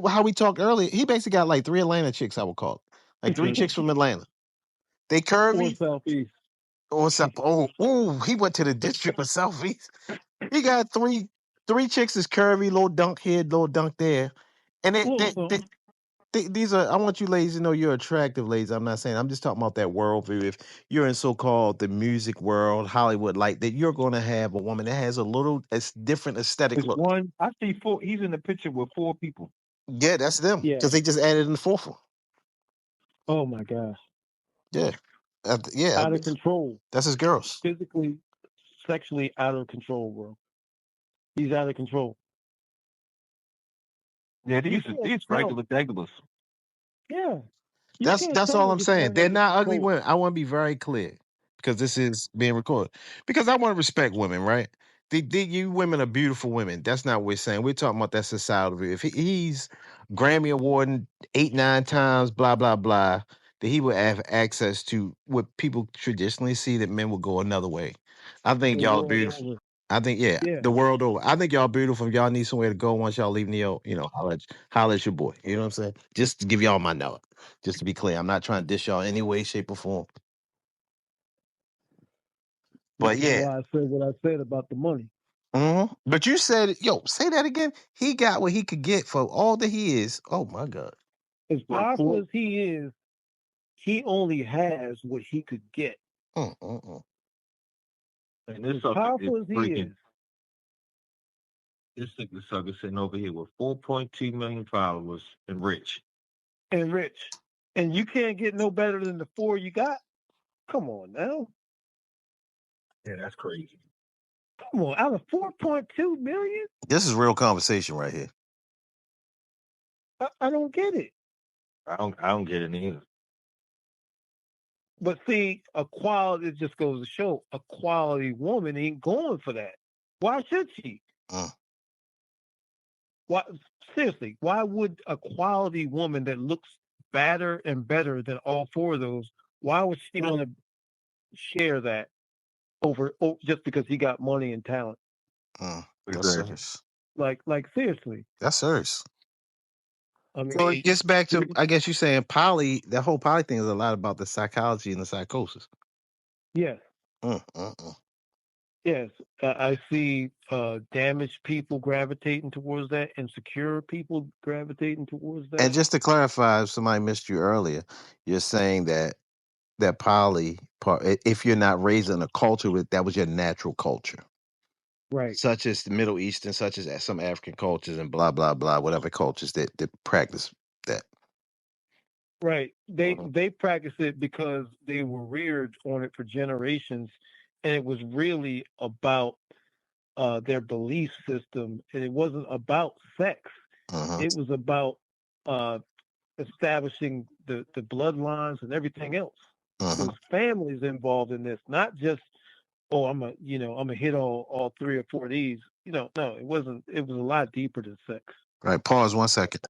[SPEAKER 1] how we talked earlier. He basically got like three Atlanta chicks. I would call like three chicks from Atlanta. They
[SPEAKER 3] Or
[SPEAKER 1] curvy.
[SPEAKER 3] Southeast.
[SPEAKER 1] What's up? Oh, he went to the district of Southeast. He got three chicks is curvy, little dunk here, little dunk there. And
[SPEAKER 3] A little something.
[SPEAKER 1] these are I want you ladies to know you're attractive ladies. I'm not saying I'm just talking about that worldview. If you're in so-called the music world, Hollywood, like that, you're gonna have a woman that has a little different aesthetic
[SPEAKER 2] It's
[SPEAKER 1] look.
[SPEAKER 2] one. I see four. He's in the picture with four people.
[SPEAKER 1] Yeah, that's them.
[SPEAKER 3] Yeah.
[SPEAKER 1] Because they just added in the fourth one.
[SPEAKER 3] Oh my gosh.
[SPEAKER 1] Yeah. Yeah,
[SPEAKER 3] Out of control.
[SPEAKER 1] that's his girls.
[SPEAKER 3] Physically, sexually out of control, bro. He's out of control.
[SPEAKER 2] Yeah,
[SPEAKER 3] You
[SPEAKER 2] these are
[SPEAKER 3] can't
[SPEAKER 2] these
[SPEAKER 3] tell.
[SPEAKER 2] regular regulars.
[SPEAKER 3] Yeah. You
[SPEAKER 1] That's
[SPEAKER 3] can't
[SPEAKER 1] that's
[SPEAKER 3] tell
[SPEAKER 1] all
[SPEAKER 3] if
[SPEAKER 1] I'm
[SPEAKER 3] this
[SPEAKER 1] saying.
[SPEAKER 3] man
[SPEAKER 1] They're
[SPEAKER 3] is
[SPEAKER 1] not ugly
[SPEAKER 3] controlled.
[SPEAKER 1] women. I want to be very clear because this is being recorded. Because I want to respect women, right? You women are beautiful women. That's not what we're saying. We're talking about that societal view. If he's Grammy awarding 8, 9 times, blah blah blah, that he would have access to what people traditionally see that men would go another way. I think
[SPEAKER 3] The
[SPEAKER 1] y'all
[SPEAKER 3] world
[SPEAKER 1] beautiful.
[SPEAKER 3] over.
[SPEAKER 1] I think
[SPEAKER 3] Yeah.
[SPEAKER 1] the world over. I think y'all beautiful. If y'all need somewhere to go once y'all leave Neo, holla at your boy. You know what I'm saying? Just to give y'all my note. Just to be clear, I'm not trying to dish y'all any way, shape, or form. But
[SPEAKER 3] Which is
[SPEAKER 1] yeah.
[SPEAKER 3] why I said what I said about the money.
[SPEAKER 1] But you said, say that again. He got what he could get for all that he is. Oh my God.
[SPEAKER 3] As powerful as he is, he only has what he could get.
[SPEAKER 1] Mm-mm-mm.
[SPEAKER 2] And this
[SPEAKER 3] As
[SPEAKER 2] sucker is
[SPEAKER 3] powerful as he
[SPEAKER 2] freaking.
[SPEAKER 3] is,
[SPEAKER 2] This sucker sitting over here with 4.2 million followers and rich.
[SPEAKER 3] and rich, and you can't get no better than the 4 you got. Come on now.
[SPEAKER 2] Yeah, that's crazy.
[SPEAKER 3] Come on, out of 4.2 million,
[SPEAKER 1] This is real conversation right here.
[SPEAKER 3] I don't get it.
[SPEAKER 2] I don't get it either.
[SPEAKER 3] But see, it just goes to show a quality woman ain't going for that. Why should she?
[SPEAKER 1] Mm.
[SPEAKER 3] Why seriously? Why would a quality woman that looks better and better than all 4 of those? Why would she want to share that just because he got money and talent?
[SPEAKER 1] That's
[SPEAKER 2] Exactly.
[SPEAKER 1] serious.
[SPEAKER 3] Like seriously.
[SPEAKER 1] That's serious.
[SPEAKER 3] I
[SPEAKER 1] So
[SPEAKER 3] mean,
[SPEAKER 1] it gets back to, I guess you're saying that whole poly thing is a lot about the psychology and the psychosis.
[SPEAKER 3] yes,
[SPEAKER 1] Mm-mm-mm.
[SPEAKER 3] yes. I see damaged people gravitating towards that, insecure people gravitating towards
[SPEAKER 1] And
[SPEAKER 3] that.
[SPEAKER 1] just to clarify, if somebody missed you earlier, you're saying that poly part, if you're not raised in a culture with that was your natural culture,
[SPEAKER 3] Right.
[SPEAKER 1] such as the Middle Eastern, such as some African cultures and blah blah blah, whatever cultures that practice that.
[SPEAKER 3] Right.
[SPEAKER 1] Mhm.
[SPEAKER 3] They practice it because they were reared on it for generations, and it was really about their belief system, and it wasn't about sex.
[SPEAKER 1] Mhm.
[SPEAKER 3] It was about uh, establishing the bloodlines and everything else.
[SPEAKER 1] Mhm.
[SPEAKER 3] There's families involved in this, not just I'm gonna hit all 3 or 4 of these. No, it wasn't. It was a lot deeper than sex.
[SPEAKER 1] Right. Pause 1 second.